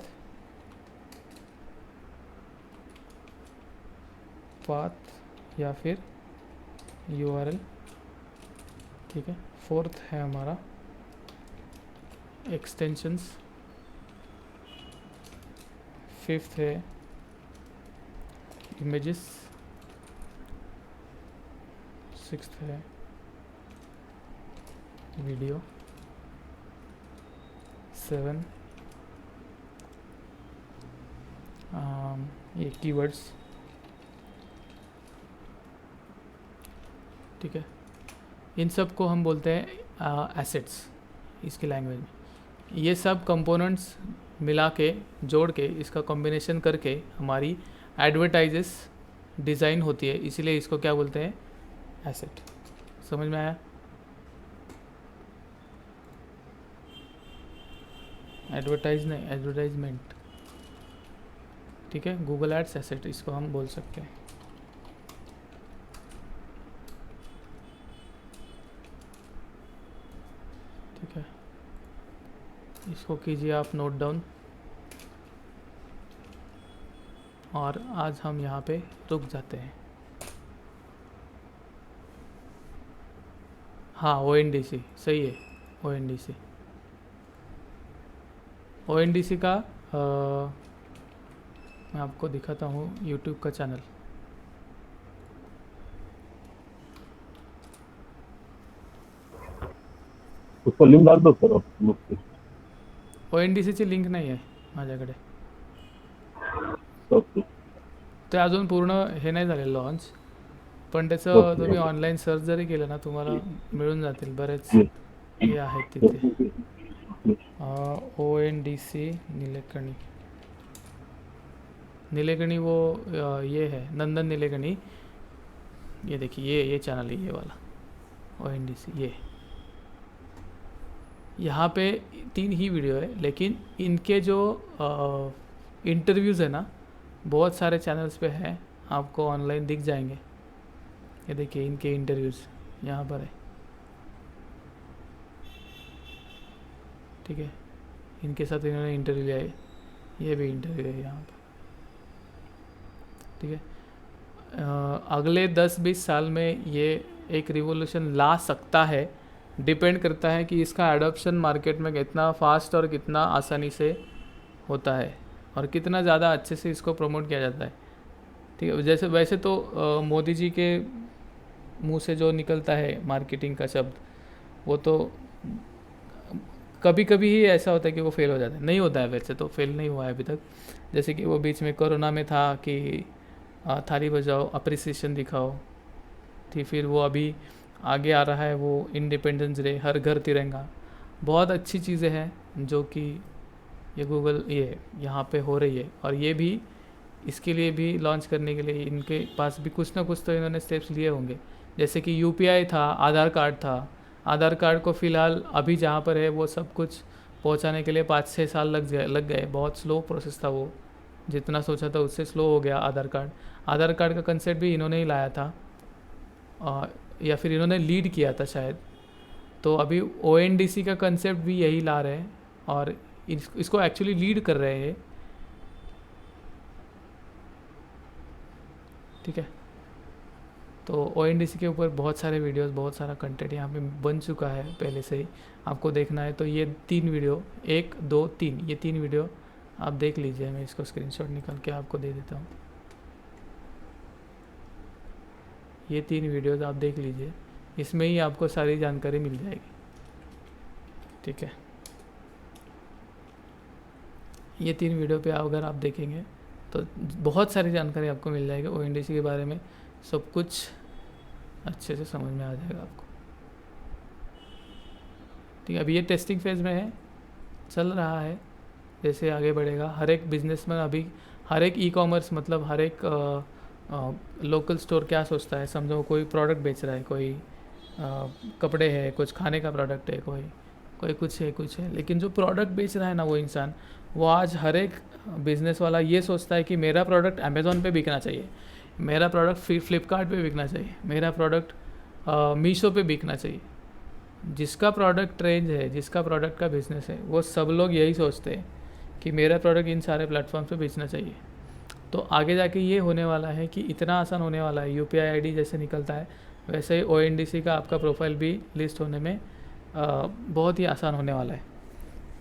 या फिर यूआरएल। ठीक है, फोर्थ है हमारा एक्सटेंशंस, फिफ्थ है इमेजेस, सिक्स्थ है वीडियो, 7 ये कीवर्ड्स। ठीक है, इन सब को हम बोलते हैं एसेट्स इसकी लैंग्वेज में। ये सब कंपोनेंट्स मिला के जोड़ के इसका कॉम्बिनेशन करके हमारी एडवर्टाइजेस डिज़ाइन होती है, इसीलिए इसको क्या बोलते हैं, एसेट। समझ में आया? एडवर्टाइज नहीं, एडवर्टाइजमेंट। ठीक है, गूगल एड्स एसेट इसको हम बोल सकते हैं। ठीक है, इसको कीजिए आप नोट डाउन, और आज हम यहाँ पे रुक जाते हैं। हाँ, ONDC सही है, ONDC। ONDC का मैं आपको दिखाता हूँ यूट्यूब का चैनल।
उसको लिंक डाल दो सर मुझसे।
ONDCची लिंक नाही आहे माझ्याकडे,
ओके.
ते अजून पूर्ण हे नाही झालेलं लॉन्च, पण त्याचं
ओके
तुम्ही
ओके
ऑनलाईन सर्च जरी केलं ना तुम्हाला मिळून जातील बरेच हे आहेत तिथे. ONDC नीलेकणी, नीलेकणी वो ये है नंदन नीलेकणी, ये देखिए ये चैनल है ये वाला ONDC, ये यहाँ पे 3 ही वीडियो है, लेकिन इनके जो इंटरव्यूज़ है ना बहुत सारे चैनल्स पे हैं, आपको ऑनलाइन दिख जाएंगे। ये देखिए इनके इंटरव्यूज़ यहाँ पर है, ठीक है। इनके साथ इन्होंने इंटरव्यू लिया है, ये भी इंटरव्यू है यहाँ पर, ठीक है। अगले 10-20 साल में ये एक रिवॉल्यूशन ला सकता है, डिपेंड करता है कि इसका एडॉप्शन मार्केट में कितना फास्ट और कितना आसानी से होता है और कितना ज़्यादा अच्छे से इसको प्रमोट किया जाता है, ठीक है। जैसे वैसे तो मोदी जी के मुंह से जो निकलता है मार्केटिंग का शब्द, वो तो कभी कभी ही ऐसा होता है कि वो फेल हो जाता है, नहीं होता है, वैसे तो फेल नहीं हुआ है अभी तक। जैसे कि वो बीच में कोरोना में था कि थाली बजाओ, अप्रिसिएशन दिखाओ थी, फिर वो अभी आगे आ रहा है वो इंडिपेंडेंस डे, हर घर तिरंगा, बहुत अच्छी चीज़ें हैं जो कि ये गूगल ये यहाँ पे हो रही है। और ये भी इसके लिए भी लॉन्च करने के लिए इनके पास भी कुछ ना कुछ तो इन्होंने स्टेप्स लिए होंगे, जैसे कि UPI था, आधार कार्ड था। आधार कार्ड को फ़िलहाल अभी जहाँ पर है वो सब कुछ पहुँचाने के लिए 5-6 साल लग गए, बहुत स्लो प्रोसेस था वो, जितना सोचा था उससे स्लो हो गया आधार कार्ड। आधार कार्ड का कंसेप्ट भी इन्होंने ही लाया था, या फिर इन्होंने लीड किया था शायद। तो अभी ONDC का कंसेप्ट भी यही ला रहे हैं और इसको एक्चुअली लीड कर रहे हैं, ठीक है। तो ONDC के ऊपर बहुत सारे वीडियोस, बहुत सारा कंटेंट यहाँ पे बन चुका है पहले से ही, आपको देखना है तो ये 3 वीडियो, 1 2 3, ये 3 वीडियो आप देख लीजिए। मैं इसको स्क्रीनशॉट निकाल के आपको दे देता हूँ, ये 3 वीडियोस आप देख लीजिए, इसमें ही आपको सारी जानकारी मिल जाएगी, ठीक है। ये 3 वीडियो पे अगर आप देखेंगे तो बहुत सारी जानकारी आपको मिल जाएगी ONDC के बारे में, सब कुछ अच्छे से समझ में आ जाएगा आपको, ठीक है। अभी ये टेस्टिंग फेज़ में है, चल रहा है, जैसे आगे बढ़ेगा हर एक बिजनेसमैन, अभी हर एक ई-कॉमर्स मतलब हर एक लोकल स्टोर क्या सोचता है, समझो कोई प्रोडक्ट बेच रहा है, कोई कपड़े है, कुछ खाने का प्रोडक्ट है, कोई कुछ है, लेकिन जो प्रोडक्ट बेच रहा है ना वो इंसान, वो आज हर एक बिज़नेस वाला ये सोचता है कि मेरा प्रोडक्ट अमेज़ॉन पे बिकना चाहिए, मेरा प्रोडक्ट फ्लिपकार्ट पे बिकना चाहिए, मेरा प्रोडक्ट मीशो पे बिकना चाहिए। जिसका प्रोडक्ट रेंज है, जिसका प्रोडक्ट का बिज़नेस है, वो सब लोग यही सोचते हैं कि मेरा प्रोडक्ट इन सारे प्लेटफॉर्म पे बेचना चाहिए। तो आगे जाके ये होने वाला है कि इतना आसान होने वाला है, UPI ID जैसे निकलता है वैसे ही ONDC का आपका प्रोफाइल भी लिस्ट होने में बहुत ही आसान होने वाला है।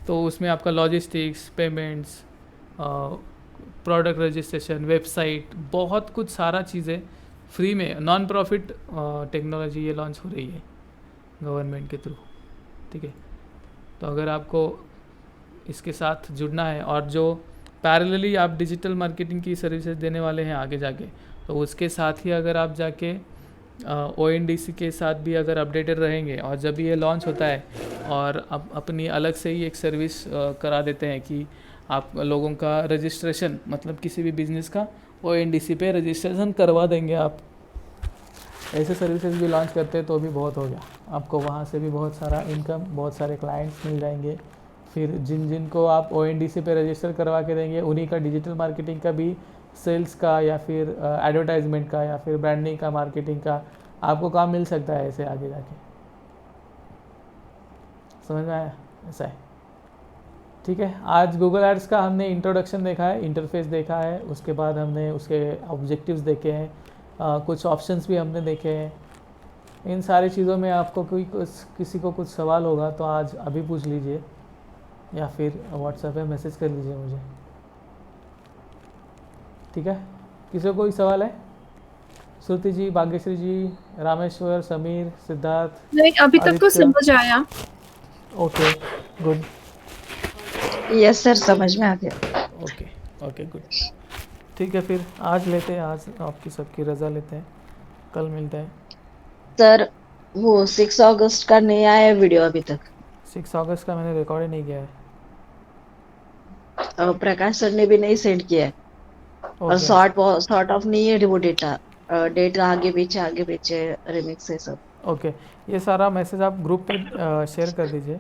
तो उसमें आपका logistics, payments, product registration, website, बहुत कुछ सारा चीज़ें फ्री में, नॉन प्रॉफिट टेक्नोलॉजी ये लॉन्च हो रही है गवर्नमेंट के थ्रू, ठीक है। तो अगर आपको इसके साथ जुड़ना है और जो पैरेलली आप डिजिटल मार्केटिंग की सर्विसेज देने वाले हैं आगे जाके, तो उसके साथ ही अगर आप जाके ONDC के साथ भी अगर अपडेटेड रहेंगे और जब ये लॉन्च होता है और आप अपनी अलग से ही एक सर्विस करा देते हैं कि आप लोगों का रजिस्ट्रेशन, मतलब किसी भी बिज़नेस का ONDC पे रजिस्ट्रेशन करवा देंगे आप, ऐसे सर्विसेज भी लॉन्च करते हैं तो भी बहुत हो गया, आपको वहाँ से भी बहुत सारा इनकम, बहुत सारे क्लाइंट्स मिल जाएंगे। फिर जिन को आप ONDC पे रजिस्टर करवा के देंगे, उन्हीं का डिजिटल मार्केटिंग का भी, सेल्स का या फिर एडवर्टाइजमेंट का या फिर ब्रांडिंग का, मार्केटिंग का आपको काम मिल सकता है ऐसे आगे जाके। समझ में आया? ऐसा है, ठीक है। आज गूगल एड्स का हमने इंट्रोडक्शन देखा है, इंटरफेस देखा है, उसके बाद हमने उसके ऑब्जेक्टिव्स देखे हैं, कुछ ऑप्शंस भी हमने देखे हैं। इन सारी चीज़ों में आपको किसी को कुछ सवाल होगा तो आज अभी पूछ लीजिए या फिर व्हाट्सएप पे मैसेज कर लीजिए मुझे, ठीक है। किसी को कोई सवाल है? श्रुति जी, भाग्यश्री जी, रामेश्वर, समीर, सिद्धार्थ?
नहीं, अभी तक तो समझ आया।
ओके गुड,
यस सर, समझ में आ गया।
ओके गुड, ठीक है। फिर आज लेते हैं, आज आपकी सबकी रज़ा लेते हैं, कल मिलते हैं।
सर वो 6 अगस्त का नहीं आया है वीडियो अभी तक।
6 अगस्त का मैंने रिकॉर्ड ही नहीं किया है।
प्रकाश सर ने भी नहीं सेंड किया है। और
ओके
सॉर्ट ऑफ नहीं है वो डेटा। डेट आगे पीछे रिमिक्स है सब।
ओके, ये सारा मैसेज आप ग्रुप पे शेयर कर दीजिए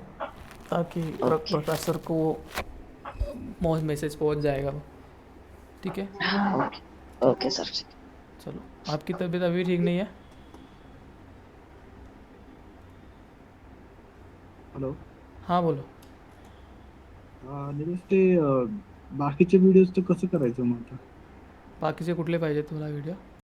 ताकि
ओके।
प्रकाश सर को वो मैसेज पहुंच जाएगा वो। ठीक है,
हाँ ओके ओके सर।
चलो। आपकी तबीयत अभी ठीक नहीं है?
हॅलो.
हाँ बोलो।
निलेश ते बाकीचे व्हिडिओज तर कसं करायचं मग आता?
बाकीचे कुठले पाहिजे तुम्हाला व्हिडिओ?